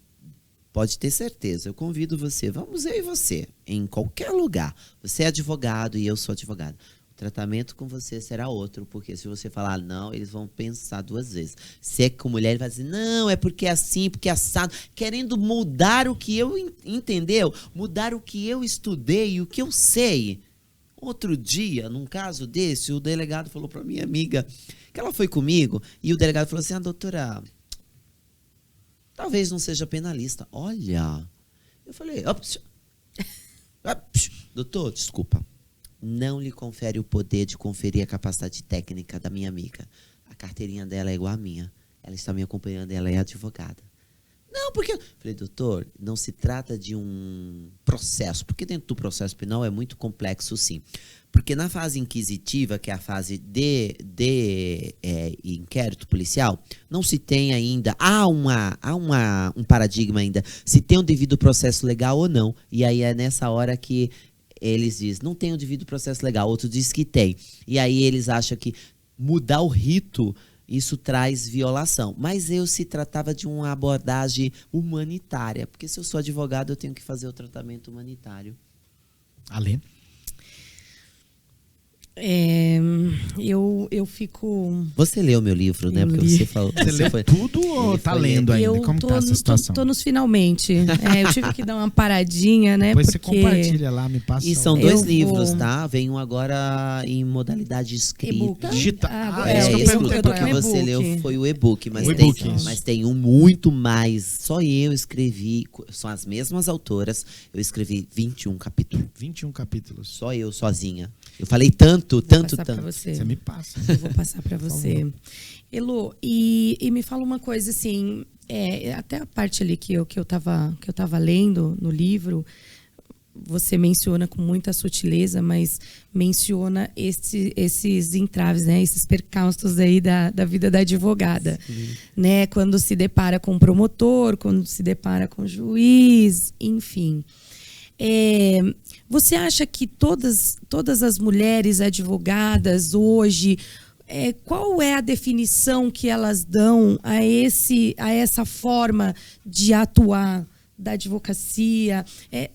pode ter certeza, eu convido você, vamos eu e você, em qualquer lugar. Você é advogado e eu sou advogado. O tratamento com você será outro, porque se você falar não, eles vão pensar 2 vezes. Se é com mulher, ele vai dizer, não, é porque é assim, porque é assado, querendo mudar o que eu entendeu, mudar o que eu estudei e o que eu sei. Outro dia, num caso desse, o delegado falou para minha amiga que ela foi comigo, e o delegado falou assim, doutora, talvez não seja penalista. Olha, eu falei, doutor, desculpa. Não lhe confere o poder de conferir a capacidade técnica da minha amiga. A carteirinha dela é igual à minha. Ela está me acompanhando, ela é advogada. Não, porque... Falei, doutor, não se trata de um processo, porque dentro do processo penal é muito complexo, sim. Porque na fase inquisitiva, que é a fase de inquérito policial, não se tem ainda, há um paradigma ainda, se tem um devido processo legal ou não. E aí é nessa hora que eles dizem, não tem um devido processo legal, outro diz que tem. E aí eles acham que mudar o rito, isso traz violação. Mas se tratava de uma abordagem humanitária, porque se eu sou advogado, eu tenho que fazer o tratamento humanitário. Ale? Eu fico... Você leu meu livro, né? Porque você falou... Você leu tudo ou tá lendo ainda? Como tá essa situação? Tô nos finalmente. Eu tive que dar uma paradinha, né? Depois porque... você compartilha lá, me passa. E são 2 livros, tá? Vem um agora em modalidade escrita. Digital. Isso que eu perguntei pra ela. Você leu foi o e-book, mas tem um muito mais. Só eu escrevi, são as mesmas autoras, eu escrevi 21 capítulos. 21 capítulos. Só eu, sozinha. Eu falei tanto. Você me passa. Eu vou passar para você. Elo, e me fala uma coisa assim, até a parte ali que eu tava lendo no livro, você menciona com muita sutileza, mas menciona esses entraves, né? Esses percalços aí da vida da advogada. Né? Quando se depara com o promotor, quando se depara com o juiz, enfim. Você acha que todas as mulheres advogadas hoje, qual é a definição que elas dão a essa forma de atuar da advocacia?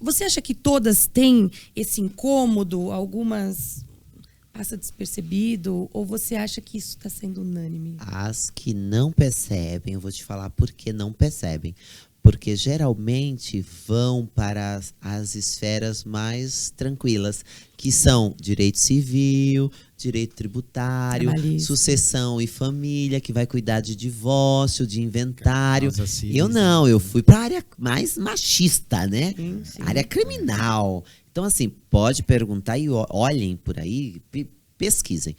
Você acha que todas têm esse incômodo? Algumas passa despercebido? Ou você acha que isso está sendo unânime? As que não percebem, eu vou te falar por que não percebem. Porque geralmente vão para as esferas mais tranquilas, que são direito civil, direito tributário, sucessão e família, que vai cuidar de divórcio, de inventário. Eu não, eu fui para a área mais machista, né? Sim. Área criminal. Então, assim, pode perguntar e olhem por aí, pesquisem.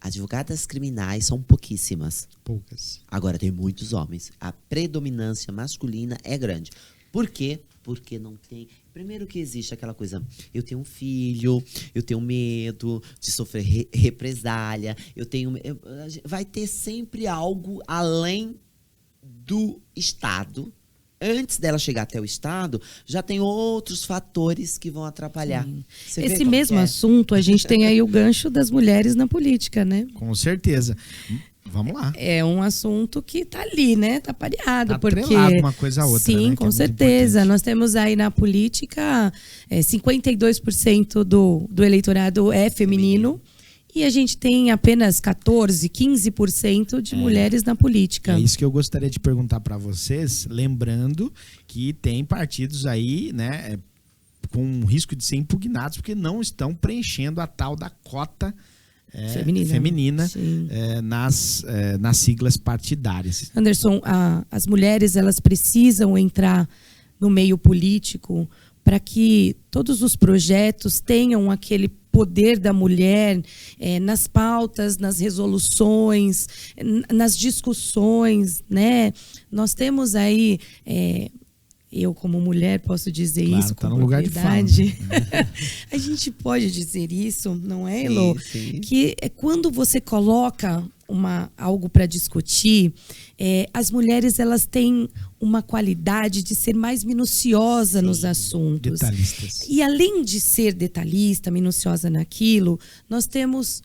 Advogadas criminais são pouquíssimas. Poucas. Agora, tem muitos homens. A predominância masculina é grande. Por quê? Porque não tem... Primeiro que existe aquela coisa, eu tenho um filho, eu tenho medo de sofrer represália, vai ter sempre algo além do Estado. Antes dela chegar até o Estado, já tem outros fatores que vão atrapalhar. Esse mesmo assunto, a gente tem aí o gancho das mulheres na política, né? Com certeza. Vamos lá. É um assunto que tá ali, né? Tá pareado. Tá porque atrelado uma coisa a outra, sim, né? com certeza. Nós temos aí na política 52% do eleitorado é feminino. E a gente tem apenas 14%, 15% de mulheres na política. É isso que eu gostaria de perguntar para vocês, lembrando que tem partidos aí, né, com risco de ser impugnados, porque não estão preenchendo a tal da cota feminina nas siglas partidárias. Anderson, as mulheres elas precisam entrar no meio político para que todos os projetos tenham aquele poder da mulher nas pautas, nas resoluções, nas discussões, né? Nós temos aí, eu como mulher posso dizer isso com propriedade. A gente pode dizer isso, não é, Elo? Sim. Que quando você coloca algo para discutir, as mulheres elas têm uma qualidade de ser mais minuciosa nos assuntos. Detalhistas. E além de ser detalhista, minuciosa naquilo, nós temos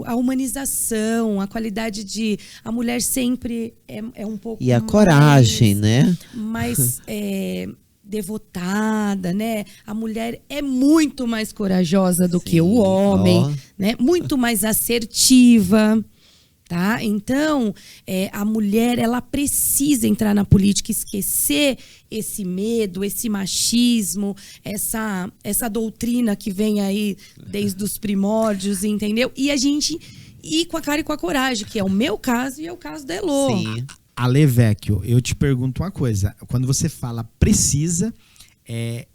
a humanização, a qualidade de... A mulher sempre é um pouco E a coragem, né? Mais devotada, né? A mulher é muito mais corajosa do que o homem, né? Muito mais assertiva. Tá? Então, a mulher ela precisa entrar na política, esquecer esse medo, esse machismo, essa doutrina que vem aí desde os primórdios, entendeu? E a gente ir com a cara e com a coragem, que é o meu caso e é o caso da Elo. Sim. Ale Vecchio, eu te pergunto uma coisa. Quando você fala precisa,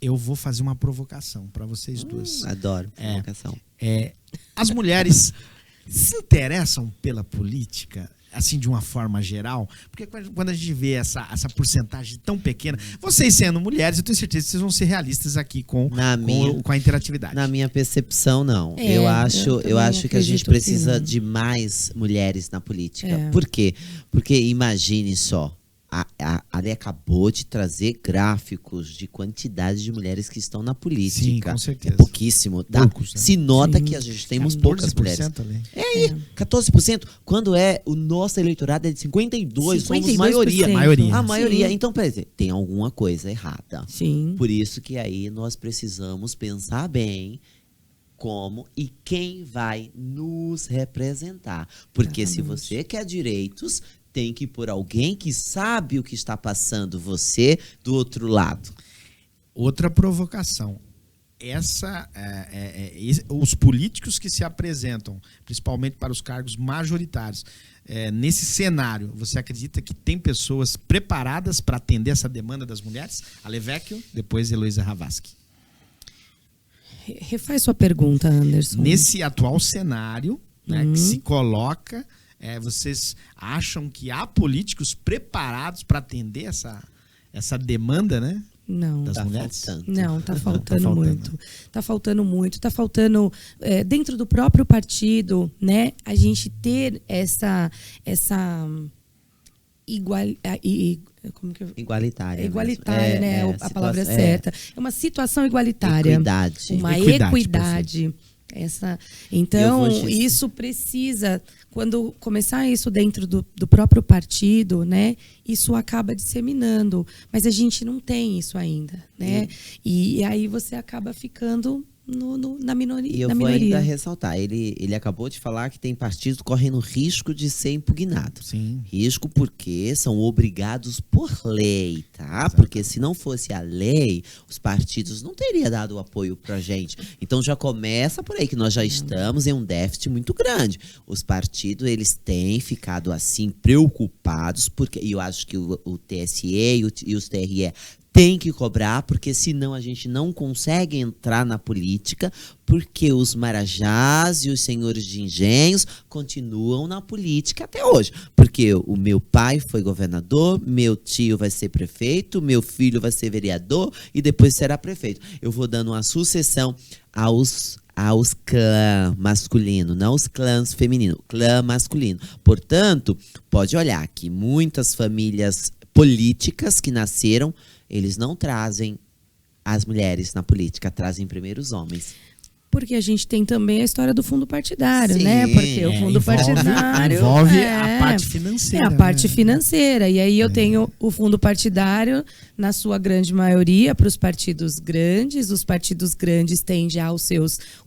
eu vou fazer uma provocação para vocês duas. Adoro provocação. As mulheres se interessam pela política? assim, de uma forma geral? Porque quando a gente vê essa porcentagem tão pequena, vocês sendo mulheres, eu tenho certeza que vocês vão ser realistas aqui com a interatividade. Na minha percepção, não. Eu acho que a gente precisa de mais mulheres na política. Por quê? Porque imagine só, a Ale acabou de trazer gráficos de quantidade de mulheres que estão na política. Sim, com certeza. É pouquíssimo. Tá? Poucos, né? Se nota que a gente temos poucas mulheres. Ali. 14%. Quando o nosso eleitorado é de 52%, somos maioria. A maioria. Sim. Então, peraí, tem alguma coisa errada. Sim. Por isso que aí nós precisamos pensar bem como e quem vai nos representar. Porque se você quer direitos, tem que pôr alguém que sabe o que está passando você do outro lado. Outra provocação. Os políticos que se apresentam, principalmente para os cargos majoritários, nesse cenário, você acredita que tem pessoas preparadas para atender essa demanda das mulheres? Ale Vecchio, depois Heloísa Ravasky. Refaz sua pergunta, Anderson. Nesse atual cenário, né, que se coloca, vocês acham que há políticos preparados para atender essa demanda, né? Não. Das mulheres? Não, tá faltando muito. Tá faltando muito. Tá faltando, dentro do próprio partido, né, a gente ter essa Igualitária. Igualitária, né? A palavra certa. É uma situação igualitária. Equidade. Uma equidade. Então, isso precisa, quando começar isso dentro do próprio partido, né, isso acaba disseminando. Mas a gente não tem isso ainda, né? E aí você acaba ficando na minoria. E eu vou ainda ressaltar, ele acabou de falar que tem partidos correndo risco de ser impugnado. Sim. Risco porque são obrigados por lei, tá? Exato. Porque se não fosse a lei, os partidos não teriam dado o apoio pra gente. Então já começa por aí, que nós já estamos em um déficit muito grande. Os partidos, eles têm ficado assim, preocupados, porque e eu acho que o TSE e os TRE tem que cobrar, porque senão a gente não consegue entrar na política, porque os marajás e os senhores de engenhos continuam na política até hoje. Porque o meu pai foi governador, meu tio vai ser prefeito, meu filho vai ser vereador e depois será prefeito. Eu vou dando uma sucessão aos clãs masculinos, não os clãs femininos, clã masculino. Portanto, pode olhar que muitas famílias políticas que nasceram, eles não trazem as mulheres na política, trazem primeiro os homens. Porque a gente tem também a história do fundo partidário, Sim, né? Porque o fundo partidário envolve a parte financeira. A parte financeira. E aí eu tenho o fundo partidário, na sua grande maioria, para os partidos grandes. Os partidos grandes têm já os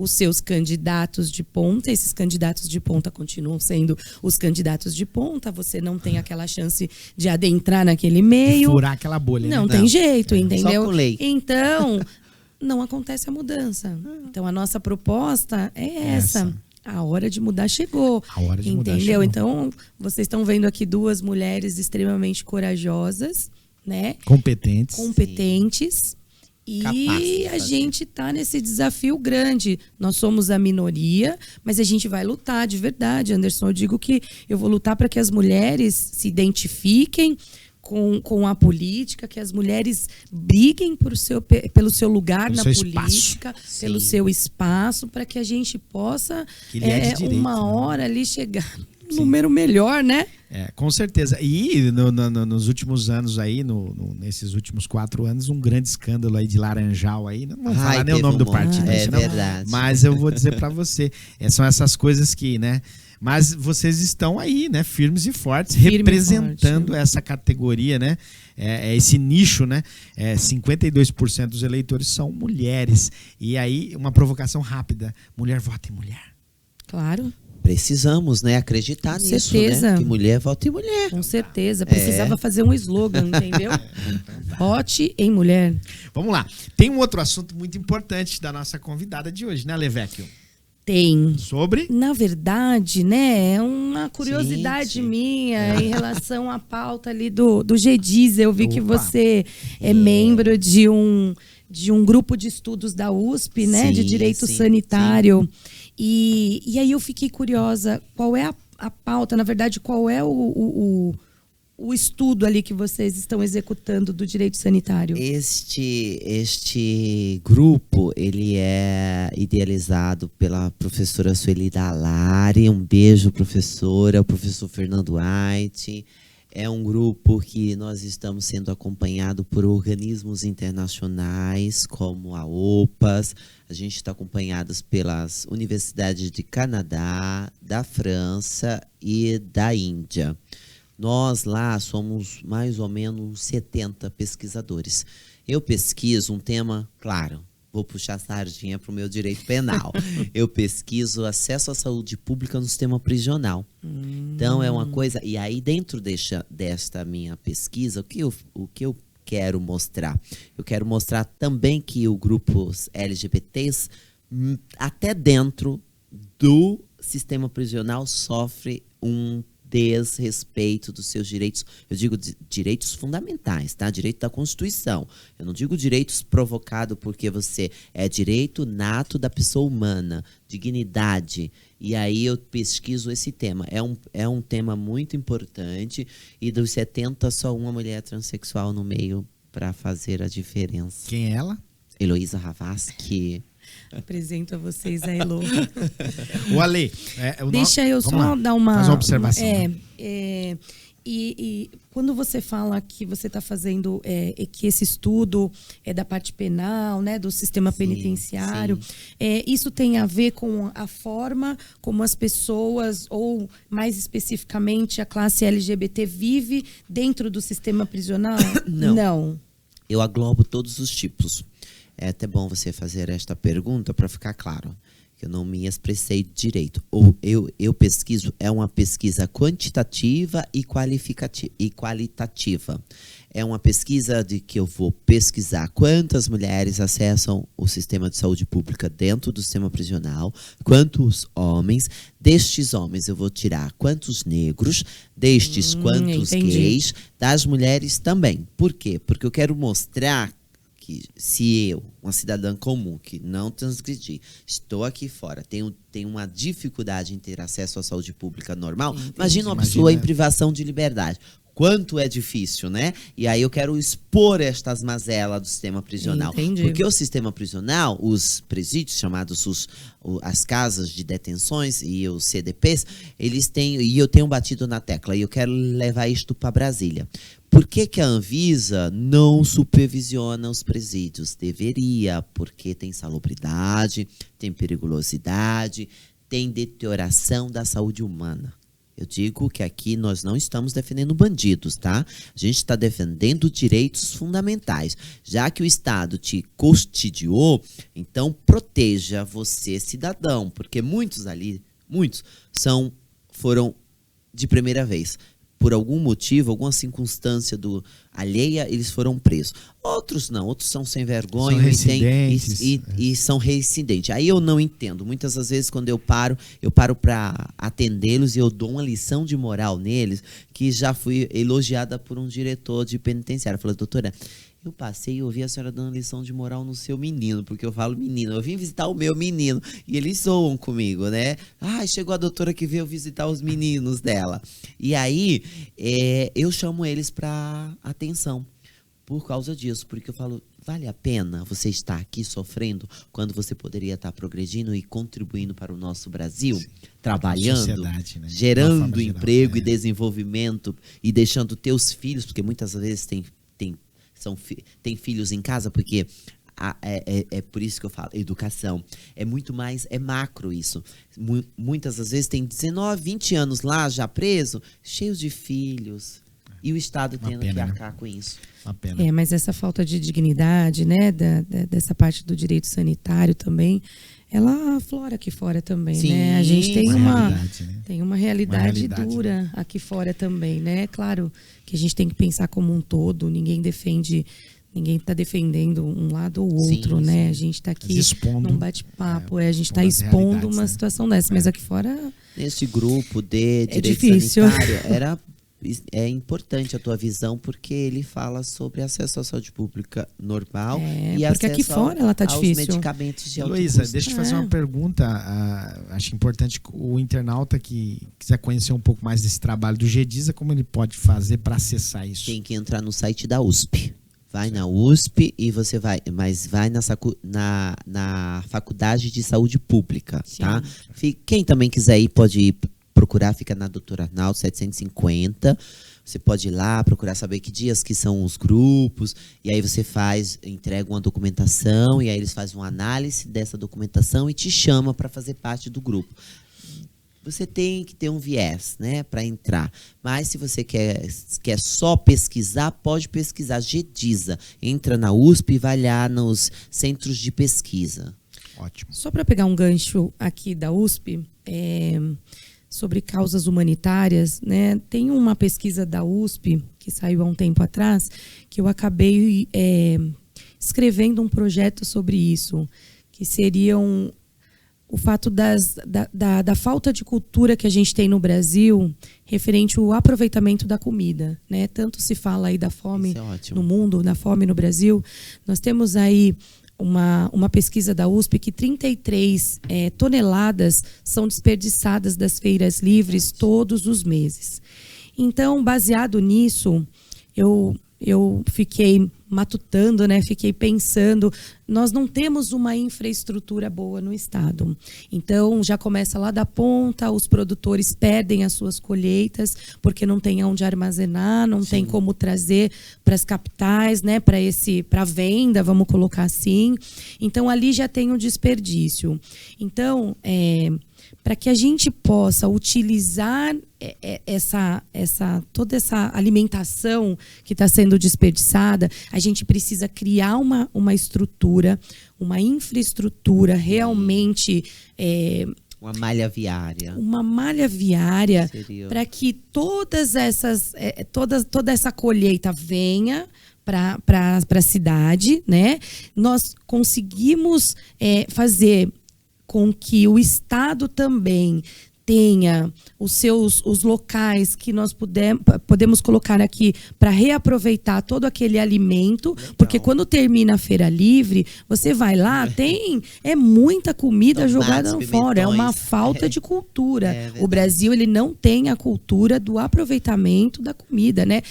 seus candidatos de ponta. Esses candidatos de ponta continuam sendo os candidatos de ponta. Você não tem aquela chance de adentrar naquele meio. Furar aquela bolha. Não tem jeito, entendeu? Só com lei. Então, não acontece a mudança. Então, a nossa proposta é essa. A hora de mudar chegou. A hora de entendeu? mudar chegou. Então, vocês estão vendo aqui duas mulheres extremamente corajosas, né? Competentes. E a gente está nesse desafio grande. Nós somos a minoria, mas a gente vai lutar de verdade, Anderson. Eu digo que eu vou lutar para que as mulheres se identifiquem com a política, que as mulheres briguem pelo seu lugar na política, pelo seu espaço, para que a gente possa, uma hora ali, chegar no número melhor, né? Com certeza. E nos últimos anos aí, nesses últimos 4 anos, um grande escândalo aí de Laranjal aí. Não vou falar nem o nome do partido. Não, verdade. Mas eu vou dizer para você, são essas coisas que, né? Mas vocês estão aí, né, firmes e fortes, representando essa categoria, né? Esse nicho, né? 52% dos eleitores são mulheres. E aí, uma provocação rápida. Mulher vota em mulher. Claro. Precisamos, né, acreditar nisso, né? Que mulher vota em mulher. Com certeza. Precisava fazer um slogan, entendeu? Vote em mulher. Vamos lá. Tem um outro assunto muito importante da nossa convidada de hoje, né, Ale Vecchio? Tem. Sobre? Na verdade, né, é uma curiosidade minha em relação à pauta ali do GDIS. Eu vi que você é membro de um grupo de estudos da USP, né, de direito sanitário. E aí eu fiquei curiosa, qual é a pauta, na verdade, qual é o estudo ali que vocês estão executando do direito sanitário? Este grupo, ele é idealizado pela professora Sueli Dalari. Um beijo, professora. O professor Fernando White. É um grupo que nós estamos sendo acompanhado por organismos internacionais, como a OPAS. A gente está acompanhados pelas universidades de Canadá, da França e da Índia. Nós lá somos mais ou menos 70 pesquisadores. Eu pesquiso um tema, claro, vou puxar a sardinha para o meu direito penal. Eu pesquiso acesso à saúde pública no sistema prisional. Então, é uma coisa... E aí, dentro desta minha pesquisa, o que eu quero mostrar? Eu quero mostrar também que o grupo LGBTs, até dentro do sistema prisional, sofre um desrespeito dos seus direitos. Eu digo direitos fundamentais, tá? Direito da Constituição. Eu não digo direitos provocados porque você é direito nato da pessoa humana, dignidade. E aí eu pesquiso esse tema. É um tema muito importante e dos 70, só uma mulher transexual no meio para fazer a diferença. Quem é ela? Heloísa Ravasky. Apresento a vocês a Elo. O Ale. Deixa eu só dar uma... Faz uma observação. E quando você fala que você está fazendo, que esse estudo é da parte penal, né, do sistema penitenciário, isso tem a ver com a forma como as pessoas, ou mais especificamente a classe LGBT, vive dentro do sistema prisional? Não. Eu aglobo todos os tipos. É até bom você fazer esta pergunta para ficar claro, que eu não me expressei direito. Eu pesquiso, é uma pesquisa quantitativa e qualitativa. É uma pesquisa de que eu vou pesquisar quantas mulheres acessam o sistema de saúde pública dentro do sistema prisional, quantos homens. Destes homens eu vou tirar quantos negros, destes quantos gays, das mulheres também. Por quê? Porque eu quero mostrar que se eu, uma cidadã comum, que não transgredi, estou aqui fora, tenho uma dificuldade em ter acesso à saúde pública normal, imagina uma pessoa em privação de liberdade. Quanto é difícil, né? E aí eu quero expor estas mazelas do sistema prisional. Entendi. Porque o sistema prisional, os presídios, chamados as casas de detenções e os CDPs, eles têm, e eu tenho batido na tecla, e eu quero levar isto para Brasília. Por que a Anvisa não supervisiona os presídios? Deveria, porque tem salubridade, tem periculosidade, tem deterioração da saúde humana. Eu digo que aqui nós não estamos defendendo bandidos, tá? A gente está defendendo direitos fundamentais. Já que o Estado te custodiou, então proteja você, cidadão. Porque muitos foram de primeira vez. Por algum motivo, alguma circunstância alheia, eles foram presos. Outros não, outros são sem vergonha e são reincidentes. Aí eu não entendo. Muitas das vezes, quando eu paro para atendê-los e eu dou uma lição de moral neles, que já fui elogiada por um diretor de penitenciário. Falei, doutora, eu passei e ouvi a senhora dando lição de moral no seu menino, porque eu falo menino, eu vim visitar o meu menino, e eles zoam comigo, né? Chegou a doutora que veio visitar os meninos dela. E aí, eu chamo eles para atenção, por causa disso, porque eu falo, vale a pena você estar aqui sofrendo, quando você poderia estar progredindo e contribuindo para o nosso Brasil, trabalhando, né? Gerando emprego e desenvolvimento, e deixando teus filhos, porque muitas vezes tem filhos em casa, porque é por isso que eu falo, educação. É muito mais, é macro isso. Muitas das vezes tem 19, 20 anos lá, já preso, cheios de filhos. E o Estado tendo que arcar com isso. Uma pena. Mas essa falta de dignidade, né, dessa parte do direito sanitário também, ela aflora aqui fora também, né? A gente tem uma realidade dura, né, aqui fora também, né? Claro que a gente tem que pensar como um todo, ninguém está defendendo um lado ou outro, né? A gente está aqui num bate-papo, a gente está expondo uma situação dessa, mas aqui fora... Nesse grupo de direito sanitário, é importante a tua visão, porque ele fala sobre acesso à saúde pública normal e porque acesso aqui fora ela tá aos difícil. medicamentos de alto Luísa, custo. deixa eu fazer uma pergunta. Acho importante o internauta que quiser conhecer um pouco mais desse trabalho do GEDISA, como ele pode fazer para acessar isso? Tem que entrar no site da USP. Vai na USP e você vai, mas vai na Faculdade de Saúde Pública, tá? Quem também quiser ir, pode ir procurar, fica na Doutora Arnaldo 750. Você pode ir lá, procurar saber que dias que são os grupos, e aí você entrega uma documentação, e aí eles fazem uma análise dessa documentação e te chama para fazer parte do grupo. Você tem que ter um viés, né, para entrar. Mas se você quer só pesquisar, pode pesquisar GEDISA. Entra na USP e vai lá nos centros de pesquisa. Ótimo. Só para pegar um gancho aqui da USP, sobre causas humanitárias, né? Tem uma pesquisa da USP que saiu há um tempo atrás, que eu acabei escrevendo um projeto sobre isso, que seriam o fato da falta de cultura que a gente tem no Brasil referente ao aproveitamento da comida, né? Tanto se fala aí da fome no mundo, da fome no Brasil. Nós temos aí uma pesquisa da USP que 33 toneladas são desperdiçadas das feiras livres todos os meses. Então, baseado nisso, eu fiquei matutando, né? Fiquei pensando, nós não temos uma infraestrutura boa no estado. Então, já começa lá da ponta, os produtores perdem as suas colheitas, porque não tem onde armazenar, não tem como trazer para as capitais, né? Para venda, vamos colocar assim. Então, ali já tem um desperdício. Então, para que a gente possa utilizar toda essa alimentação que está sendo desperdiçada, a gente precisa criar uma estrutura, uma infraestrutura realmente... uma malha viária. Uma malha viária para que toda essa colheita venha para a cidade, né? Nós conseguimos fazer com que o Estado também tenha os locais que nós podemos colocar aqui para reaproveitar todo aquele alimento. Legal. Porque quando termina a feira livre, você vai lá, é muita comida jogada fora, é uma falta de cultura. O Brasil, ele não tem a cultura do aproveitamento da comida, né?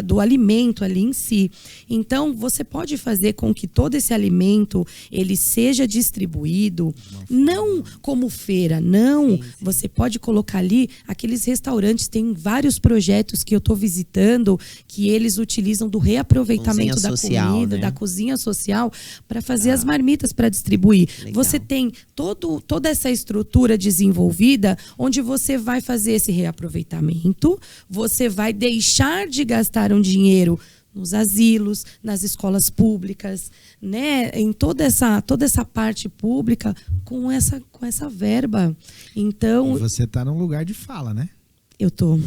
Do alimento ali em si. Então, você pode fazer com que todo esse alimento ele seja distribuído, não como feira, não. Sim. Você pode colocar ali aqueles restaurantes, tem vários projetos que eu estou visitando que eles utilizam do reaproveitamento da comida, né? Da cozinha social, para fazer as marmitas para distribuir. Legal. Você tem toda essa estrutura desenvolvida onde você vai fazer esse reaproveitamento, você vai deixar de gastar um dinheiro nos asilos, nas escolas públicas, né? Em toda essa parte pública com essa verba. Então, e você está num lugar de fala, né? Eu tô.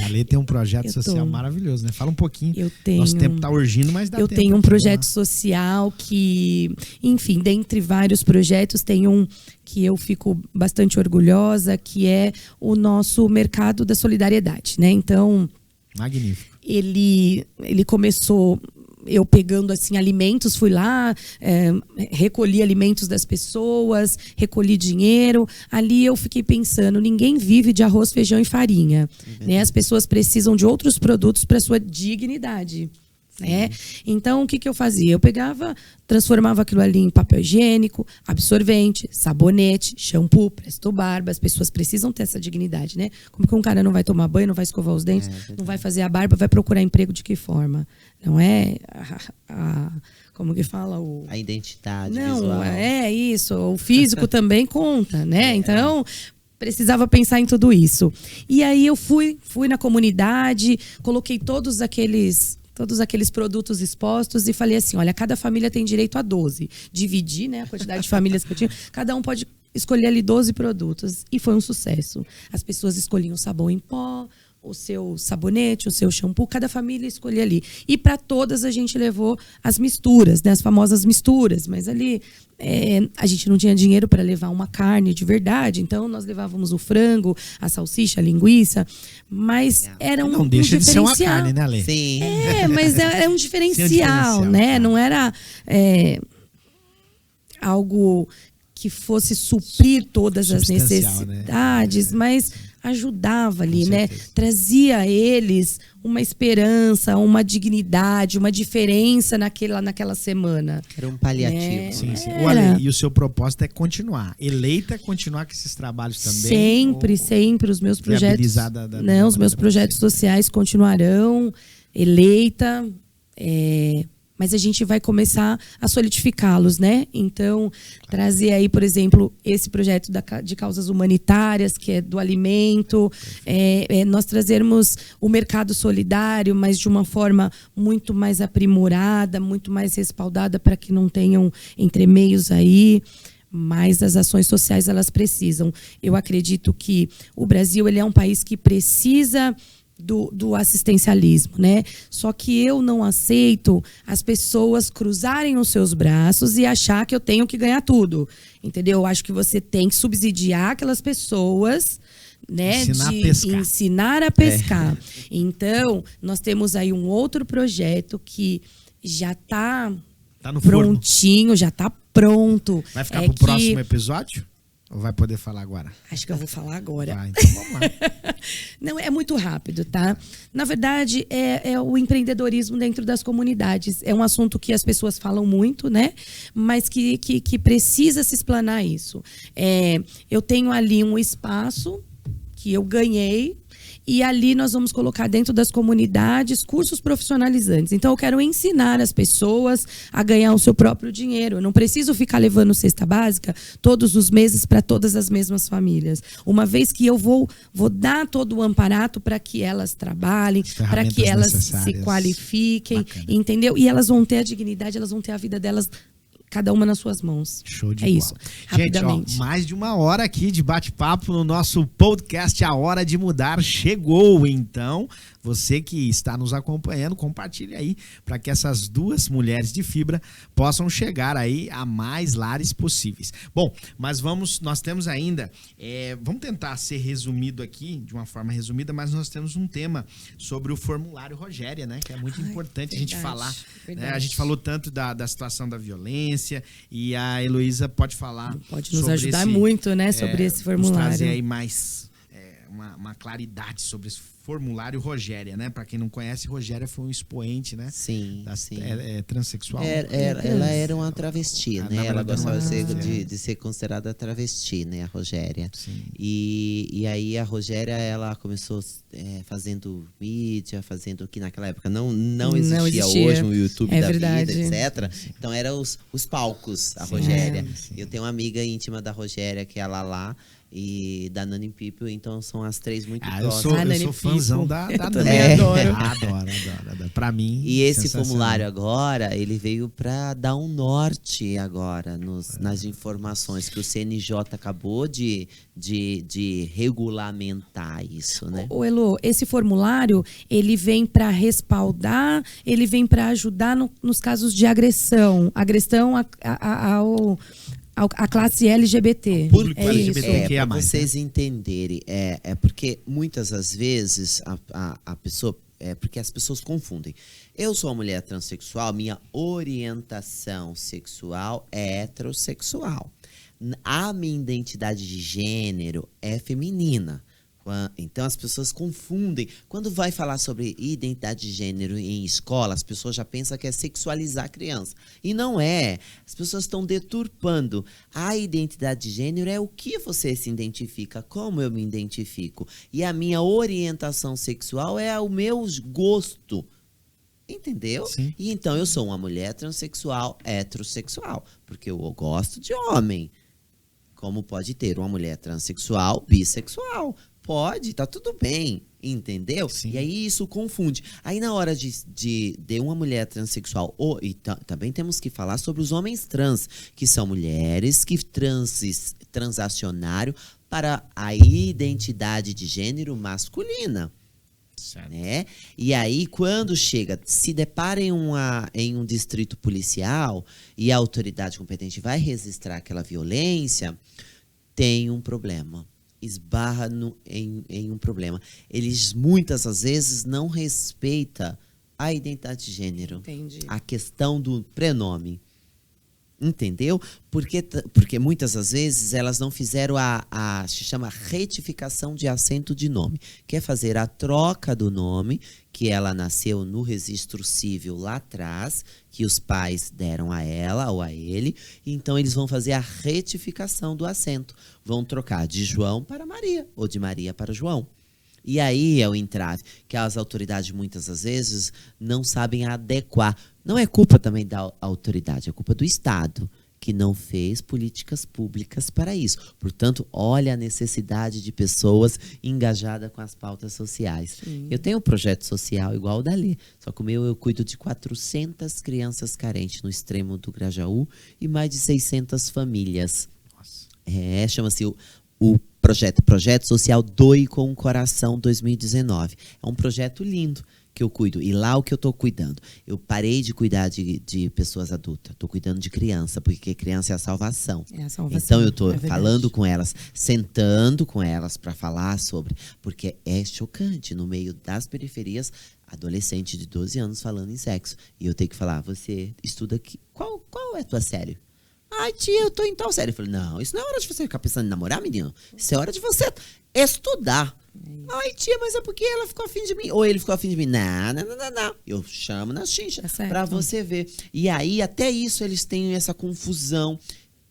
Ali tem um projeto social maravilhoso, né? Fala um pouquinho. Nosso tempo está urgindo, mas dá tempo. Eu tenho um projeto social que, enfim, dentre vários projetos, tem um que eu fico bastante orgulhosa, que é o nosso mercado da solidariedade, né? Então, magnífico. Ele começou eu pegando assim alimentos, fui lá, recolhi alimentos das pessoas, recolhi dinheiro. Ali eu fiquei pensando, ninguém vive de arroz, feijão e farinha, né? As pessoas precisam de outros produtos para sua dignidade. Então, o que eu fazia? Eu pegava, transformava aquilo ali em papel higiênico, absorvente, sabonete, shampoo, presto barba. As pessoas precisam ter essa dignidade, né? Como que um cara não vai tomar banho, não vai escovar os dentes, não vai fazer a barba, vai procurar emprego de que forma? Não é como que fala? A identidade não, visual. É isso. O físico também conta, né? Então, precisava pensar em tudo isso. E aí eu fui na comunidade, coloquei todos aqueles produtos expostos e falei assim, olha, cada família tem direito a 12. Dividi, né, a quantidade de famílias que eu tinha. Cada um pode escolher ali 12 produtos. E foi um sucesso. As pessoas escolhiam sabão em pó, o seu sabonete, o seu shampoo, cada família escolhia ali. E para todas a gente levou as misturas, né? As famosas misturas. Mas ali a gente não tinha dinheiro para levar uma carne de verdade, então nós levávamos o frango, a salsicha, a linguiça. Mas era não deixa de ser uma carne, né, Lê? Sim. Mas era um diferencial, né? Não era algo que fosse suprir todas as necessidades, né? Mas ajudava ali, né? Trazia a eles uma esperança, uma dignidade, uma diferença naquela semana. Era um paliativo. Sim, sim. Olha, e o seu propósito é continuar. Eleita, continuar com esses trabalhos também? Sempre. Os meus projetos. Os meus projetos sociais continuarão. Eleita. Mas a gente vai começar a solidificá-los, né? Então, trazer aí, por exemplo, esse projeto de causas humanitárias, que é do alimento, nós trazermos o mercado solidário, mas de uma forma muito mais aprimorada, muito mais respaldada, para que não tenham entremeios aí. Mas as ações sociais, elas precisam. Eu acredito que o Brasil, ele é um país que precisa do assistencialismo, né? Só que eu não aceito as pessoas cruzarem os seus braços e achar que eu tenho que ganhar tudo, entendeu? Eu acho que você tem que subsidiar aquelas pessoas, né? Ensinar a pescar. Então, nós temos aí um outro projeto que já está prontinho, forno. Já está pronto. Vai ficar pro próximo episódio? Ou vai poder falar agora? Acho que eu vou falar agora. Vai, então vamos lá. Não, é muito rápido, tá? Na verdade, é o empreendedorismo dentro das comunidades. É um assunto que as pessoas falam muito, né? Mas que precisa se explanar isso. Eu tenho ali um espaço que eu ganhei, e ali nós vamos colocar dentro das comunidades cursos profissionalizantes. Então, eu quero ensinar as pessoas a ganhar o seu próprio dinheiro. Eu não preciso ficar levando cesta básica todos os meses para todas as mesmas famílias. Uma vez que eu vou dar todo o amparato para que elas trabalhem, para que elas se qualifiquem, entendeu? E elas vão ter a dignidade, elas vão ter a vida delas, cada uma nas suas mãos. Show de bola. Isso, rapidamente. Gente, mais de uma hora aqui de bate-papo no nosso podcast A Hora de Mudar chegou. Então, você que está nos acompanhando, compartilhe aí para que essas duas mulheres de fibra possam chegar aí a mais lares possíveis. Bom, mas nós temos ainda, vamos tentar ser resumido aqui, de uma forma resumida, mas nós temos um tema sobre o formulário Rogéria, né? Que é muito importante a gente falar. Né? A gente falou tanto da situação da violência, e a Heloísa pode falar. Pode nos ajudar muito, né? Sobre esse formulário. Nos trazer aí mais uma claridade sobre esse formulário Rogéria, né? Para quem não conhece, Rogéria foi um expoente, né? Sim, sim. Transexual. Ela era uma travesti, né? Ela gostava de ser considerada travesti, né? A Rogéria. Sim. E aí a Rogéria, ela começou fazendo mídia, fazendo que naquela época não existia hoje um YouTube da verdade. Vida, etc. Sim. Então eram os palcos, a Rogéria. Sim. Eu tenho uma amiga íntima da Rogéria, que é a Lala, e da Nani People, então são as três muito próximas. Eu sou fãzão da Nani. Também adoro. Adoro. Pra mim, e esse formulário agora, ele veio para dar um norte agora nas informações que o CNJ acabou de regulamentar isso, né? Ô Elo, esse formulário, ele vem para respaldar, ele vem para ajudar nos casos de agressão a classe LGBT. O público LGBT. Para vocês entenderem, porque muitas das vezes a pessoa, porque as pessoas confundem. Eu sou uma mulher transexual, minha orientação sexual é heterossexual. A minha identidade de gênero é feminina. Então as pessoas confundem. Quando vai falar sobre identidade de gênero em escola, as pessoas já pensam que é sexualizar a criança. E não é. As pessoas estão deturpando. A identidade de gênero é o que você se identifica, como eu me identifico. E a minha orientação sexual é o meu gosto. Entendeu? Sim. E então eu sou uma mulher transexual, heterossexual, porque eu gosto de homem. Como pode ter uma mulher transexual, bissexual. Pode, tá tudo bem, entendeu? Sim. E aí isso confunde. Aí na hora de uma mulher transexual, também temos que falar sobre os homens trans, que são mulheres que transacionaram para a identidade de gênero masculina. né? E aí, quando chega, se depara em um distrito policial e a autoridade competente vai registrar aquela violência, tem um problema. Esbarra em um problema. Eles, muitas das vezes, não respeitam a identidade de gênero. Entendi. A questão do prenome. Entendeu? Porque muitas das vezes elas não fizeram se chama retificação de assento de nome. Que é fazer a troca do nome, que ela nasceu no registro civil lá atrás, que os pais deram a ela ou a ele. Então eles vão fazer a retificação do assento. Vão trocar de João para Maria, ou de Maria para João. E aí é o entrave, que as autoridades muitas das vezes não sabem adequar. Não é culpa também da autoridade, é culpa do Estado, que não fez políticas públicas para isso. Portanto, olha a necessidade de pessoas engajadas com as pautas sociais. Sim. Eu tenho um projeto social igual o da Lê, só que o meu eu cuido de 400 crianças carentes no extremo do Grajaú e mais de 600 famílias. Nossa. Chama-se o Projeto Social Doe com o Coração 2019. É um projeto lindo que eu cuido. E lá o que eu estou cuidando? Eu parei de cuidar de pessoas adultas. Estou cuidando de criança, porque criança é a salvação. É a salvação. Então eu estou É falando com elas, sentando com elas para falar sobre. Porque é chocante, no meio das periferias, adolescente de 12 anos falando em sexo. E eu tenho que falar, você estuda aqui. Qual é a tua série? Ai, tia, eu tô em tal série. Eu falei, não, isso não é hora de você ficar pensando em namorar, menino. Isso é hora de você estudar. Ai, tia, mas é porque ela ficou afim de mim. Ou ele ficou afim de mim. Não. Eu chamo na xincha pra você ver. E aí, até isso, eles têm essa confusão.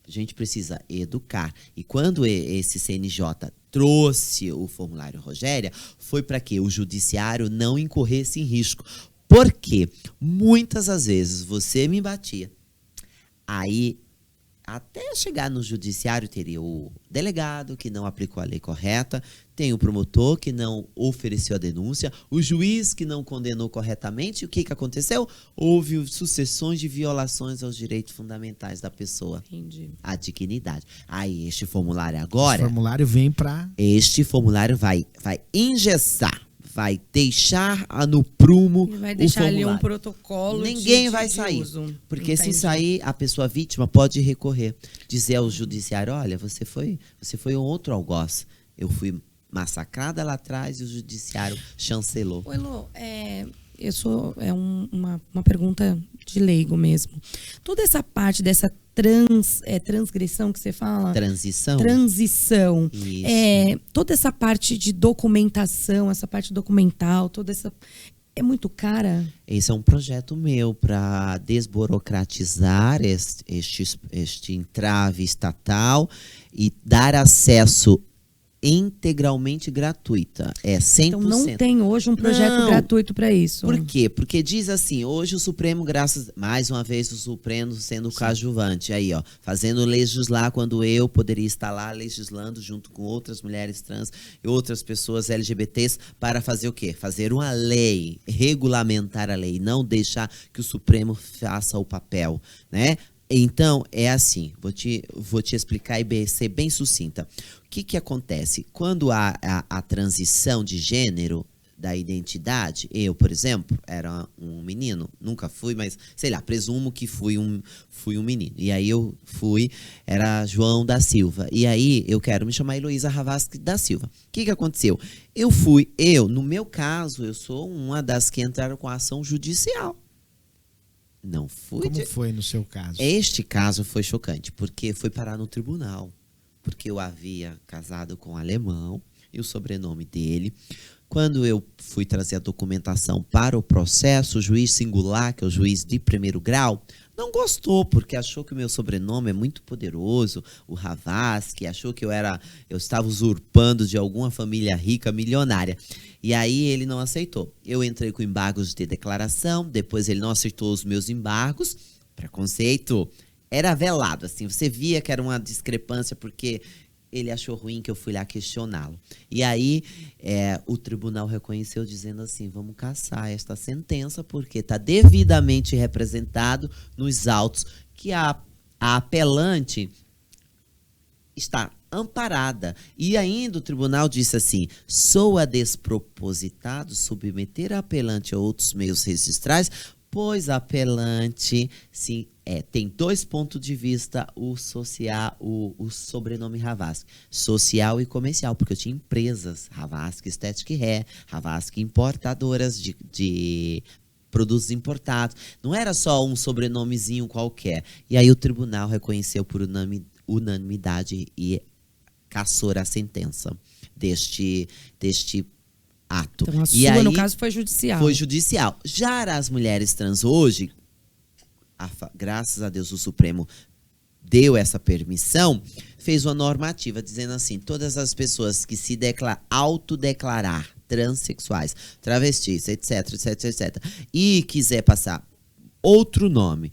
A gente precisa educar. E quando esse CNJ trouxe o formulário Rogéria, foi para que o judiciário não incorresse em risco. Porque muitas das vezes você me batia. Aí, até chegar no judiciário, teria o delegado que não aplicou a lei correta, tem o promotor que não ofereceu a denúncia, o juiz que não condenou corretamente. E o que aconteceu? Houve sucessões de violações aos direitos fundamentais da pessoa. Entendi. A dignidade. Aí, este formulário agora... Esse formulário vem para... Este formulário vai engessar. Vai deixar no prumo e vai deixar o ali formulário. um protocolo. Ninguém vai sair. Uso. Porque Entendi. se sair, a pessoa vítima pode recorrer. Dizer ao judiciário, olha, você foi um outro algoz. Eu fui massacrada lá atrás e o judiciário chancelou. Oi, Elô, uma pergunta de leigo mesmo. Toda essa parte dessa transgressão que você fala? Transição. Isso. Toda essa parte de documentação, essa parte documental, toda essa... É muito cara? Esse é um projeto meu para desburocratizar este entrave estatal e dar acesso integralmente gratuita. É 100%. Então não tem hoje um projeto gratuito para isso. Por quê? Porque diz assim, hoje o Supremo, mais uma vez o Supremo sendo coadjuvante, aí ó, fazendo legislar quando eu poderia estar lá legislando junto com outras mulheres trans e outras pessoas LGBTs para fazer o quê? Fazer uma lei, regulamentar a lei, não deixar que o Supremo faça o papel, né? Então, é assim, vou te explicar e ser bem sucinta. O que acontece? Quando há a transição de gênero da identidade, eu, por exemplo, era um menino, nunca fui, mas, sei lá, presumo que fui um menino. E aí eu era João da Silva. E aí eu quero me chamar Heloísa Ravasque da Silva. O que aconteceu? No meu caso, eu sou uma das que entraram com a ação judicial. Não fui. Como foi no seu caso? Este caso foi chocante, porque foi parar no tribunal. Porque eu havia casado com um alemão e o sobrenome dele. Quando eu fui trazer a documentação para o processo, o juiz singular, que é o juiz de primeiro grau, não gostou, porque achou que o meu sobrenome é muito poderoso, o Ravasque, achou que eu estava usurpando de alguma família rica, milionária. E aí ele não aceitou. Eu entrei com embargos de declaração, depois ele não aceitou os meus embargos. Preconceito era velado, assim, você via que era uma discrepância, porque ele achou ruim que eu fui lá questioná-lo. E aí o tribunal reconheceu dizendo assim, vamos cassar esta sentença porque está devidamente representado nos autos que a apelante está amparada. E ainda o tribunal disse assim: soa despropositado submeter a apelante a outros meios registrais, pois a apelante tem 2 pontos de vista o sobrenome Havasky, social e comercial, porque eu tinha empresas, Havasky Estética e Hair, Havasky importadoras de produtos importados. Não era só um sobrenomezinho qualquer. E aí o tribunal reconheceu por unanimidade e cassou a sentença deste ato. Então a e sua, aí, no caso, foi judicial. Foi judicial. Já as mulheres trans hoje, graças a Deus o Supremo deu essa permissão, fez uma normativa dizendo assim: todas as pessoas que se autodeclarar transexuais, travestis, etc, etc, etc, e quiser passar outro nome,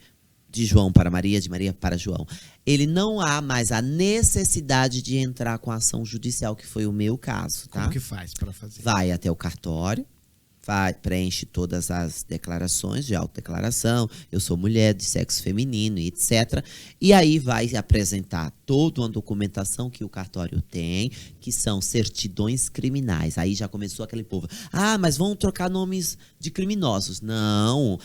de João para Maria, de Maria para João, ele não há mais a necessidade de entrar com a ação judicial, que foi o meu caso, tá? Como que faz para fazer? Vai até o cartório, preenche todas as declarações de autodeclaração, eu sou mulher de sexo feminino, etc. E aí vai apresentar toda uma documentação que o cartório tem, que são certidões criminais. Aí já começou aquele povo: ah, mas vão trocar nomes de criminosos. Não.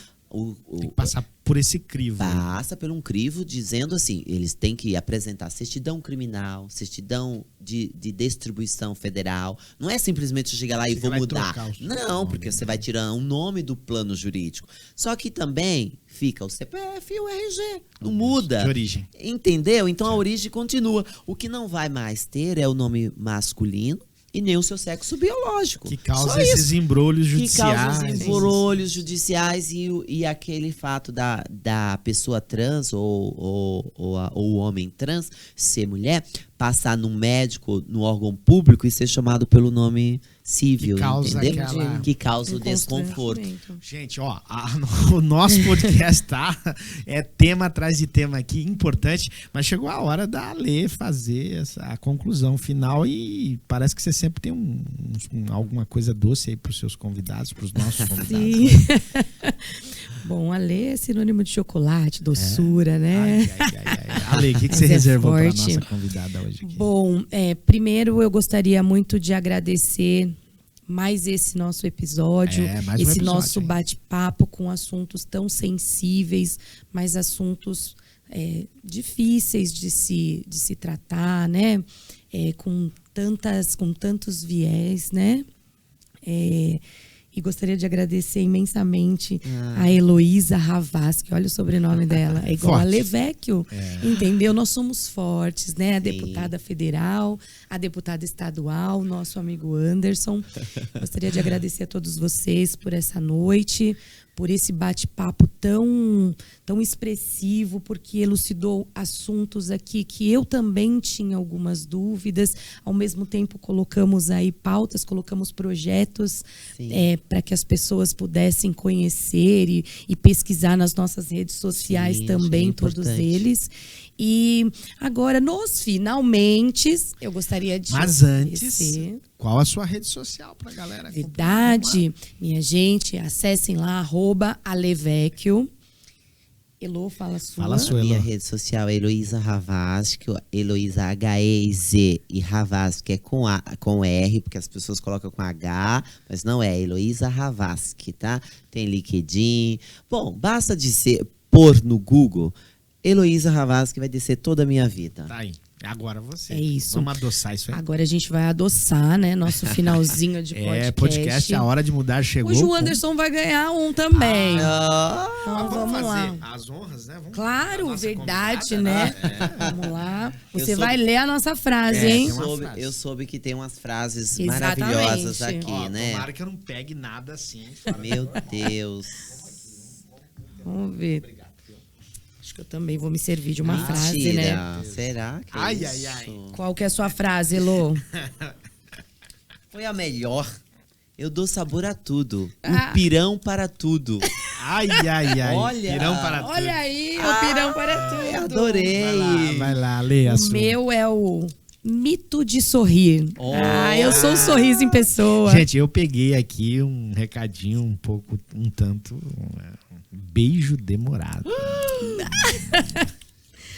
Tem que passar por esse crivo. Passa por um crivo dizendo assim: eles têm que apresentar certidão criminal, certidão de distribuição federal. Não é simplesmente chegar lá e vou mudar. Não, porque você vai tirar um nome do plano jurídico. Só que também fica o CPF e o RG. Não muda. De origem. Entendeu? Então a origem continua. O que não vai mais ter é o nome masculino e nem o seu sexo biológico. Que causa esses embrolhos judiciais. Que causa esses embrolhos judiciais e aquele fato da pessoa trans ou o homem trans ser mulher, passar no médico, no órgão público e ser chamado pelo nome civil, entendeu? Que causa o desconforto. Gente, ó, o nosso podcast é tema atrás de tema aqui, importante, mas chegou a hora da Lê fazer a conclusão final e parece que você sempre tem alguma coisa doce aí para os seus convidados, para os nossos convidados. Sim. Bom, a Lê é sinônimo de chocolate, doçura, né? Ale, o que você reservou para a nossa convidada hoje aqui? Bom, primeiro eu gostaria muito de agradecer mais esse nosso episódio, esse nosso bate-papo com assuntos tão sensíveis, mas assuntos difíceis de se tratar, né? Com tantos viés, né? E gostaria de agradecer imensamente a Heloísa Havasky. Olha o sobrenome dela. É igual a Levecchio. Entendeu? Nós somos fortes, né? A deputada federal, a deputada estadual, nosso amigo Anderson. Gostaria de agradecer a todos vocês por essa noite, por esse bate-papo tão expressivo, porque elucidou assuntos aqui que eu também tinha algumas dúvidas. Ao mesmo tempo, colocamos aí pautas, colocamos projetos para que as pessoas pudessem conhecer e pesquisar nas nossas redes sociais também, todos eles. E agora, nos finalmente, eu gostaria de... Mas antes, qual a sua rede social pra galera? Verdade, minha gente, acessem lá, @Alevecchio. Elo, fala a sua. Fala a sua, Elo. Minha rede social é Heloísa Havasky, Heloísa H-E-Z e Havasky é com R, porque as pessoas colocam com H, mas não é, Heloísa Havasky, tá? Tem LinkedIn. Bom, basta pôr no Google Heloísa Havasky, vai descer toda a minha vida. Tá aí. Agora você. É isso. Vamos adoçar isso aí. Agora a gente vai adoçar, né? Nosso finalzinho de podcast. Podcast, a hora de mudar chegou. Hoje o Anderson vai ganhar um também. Então vamos lá. As honras, né? Claro, verdade, né? Vamos lá. Você vai ler a nossa frase, hein? Eu soube que tem umas frases maravilhosas aqui, né? Tomara que eu não pegue nada assim. Meu Deus. Vamos ver. Acho que eu também vou me servir de uma frase, né? Será que é isso? Qual que é a sua frase, Elô? Foi a melhor. Eu dou sabor a tudo. O pirão para tudo. Olha, pirão para tudo. Olha aí, o pirão para tudo. Adorei. Vai lá, lê a sua. O meu é o mito de sorrir. Eu sou um sorriso em pessoa. Gente, eu peguei aqui um recadinho um tanto... beijo demorado.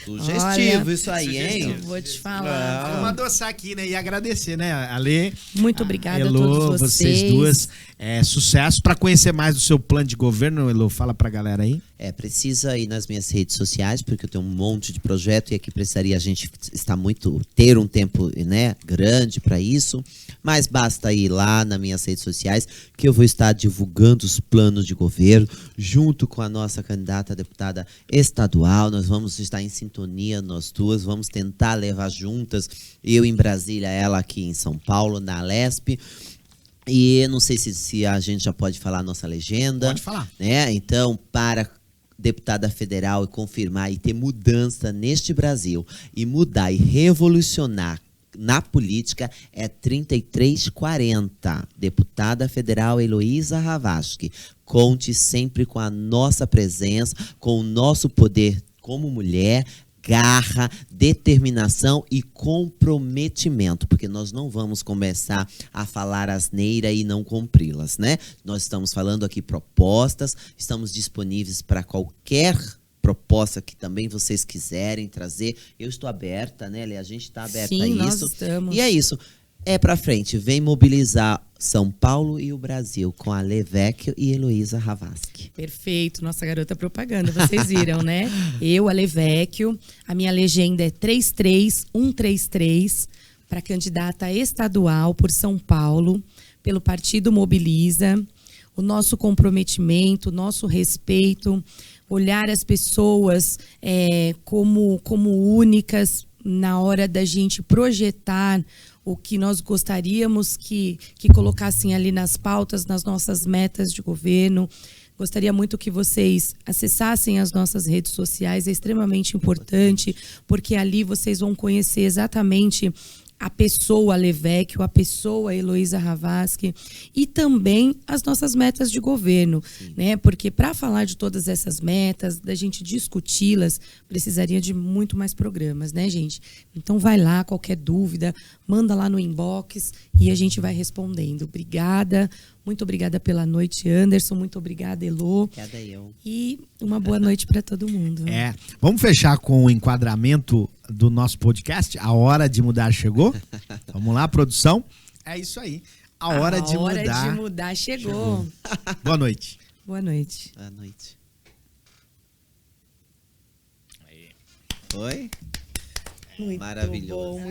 Sugestivo isso aí, hein? Vou te falar. Vamos adoçar aqui, né? E agradecer, né, Alê? Muito obrigada Elô, a todos vocês. duas. Sucesso. Para conhecer mais do seu plano de governo, Elô, fala pra galera aí. Precisa ir nas minhas redes sociais, porque eu tenho um monte de projeto e aqui precisaria a gente ter um tempo, né, grande para isso. Mas basta ir lá nas minhas redes sociais que eu vou estar divulgando os planos de governo junto com a nossa candidata a deputada estadual. Nós vamos estar em sintonia, nós duas, vamos tentar levar juntas, eu em Brasília, ela aqui em São Paulo, na Lesp. E não sei se a gente já pode falar a nossa legenda. Pode falar. Né? Então, para deputada federal e confirmar e ter mudança neste Brasil e mudar e revolucionar na política é 3340. Deputada federal Heloísa Ravasky. Conte sempre com a nossa presença, com o nosso poder como mulher, garra, determinação e comprometimento, porque nós não vamos começar a falar asneira e não cumpri-las, né? Nós estamos falando aqui propostas, estamos disponíveis para qualquer proposta que também vocês quiserem trazer. Eu estou aberta, né, Lê? A gente está aberta a isso. Nós estamos. E é isso. É para frente. Vem mobilizar São Paulo e o Brasil com a Alê Vecchio e Heloísa Ravasky. Perfeito, nossa garota propaganda, vocês viram, né? Eu, Alê Vecchio, a minha legenda é 33133 para candidata estadual por São Paulo, pelo Partido Mobiliza. O nosso comprometimento, o nosso respeito, olhar as pessoas como únicas na hora da gente projetar o que nós gostaríamos que colocassem ali nas pautas, nas nossas metas de governo. Gostaria muito que vocês acessassem as nossas redes sociais, é extremamente importante, porque ali vocês vão conhecer exatamente a pessoa Alê Vecchio, a pessoa Heloísa Ravasky e também as nossas metas de governo, né? Porque para falar de todas essas metas, da gente discuti-las, precisaria de muito mais programas, né, gente? Então vai lá, qualquer dúvida, manda lá no inbox e a gente vai respondendo. Obrigada, muito obrigada pela noite, Anderson, muito obrigada, Elô. Obrigada eu. E uma boa noite para todo mundo. Vamos fechar com o enquadramento do nosso podcast. A hora de mudar chegou. Vamos lá, produção. É isso aí. A hora de mudar chegou. Boa noite. Boa noite. Boa noite. Foi? Muito maravilhoso. Bom.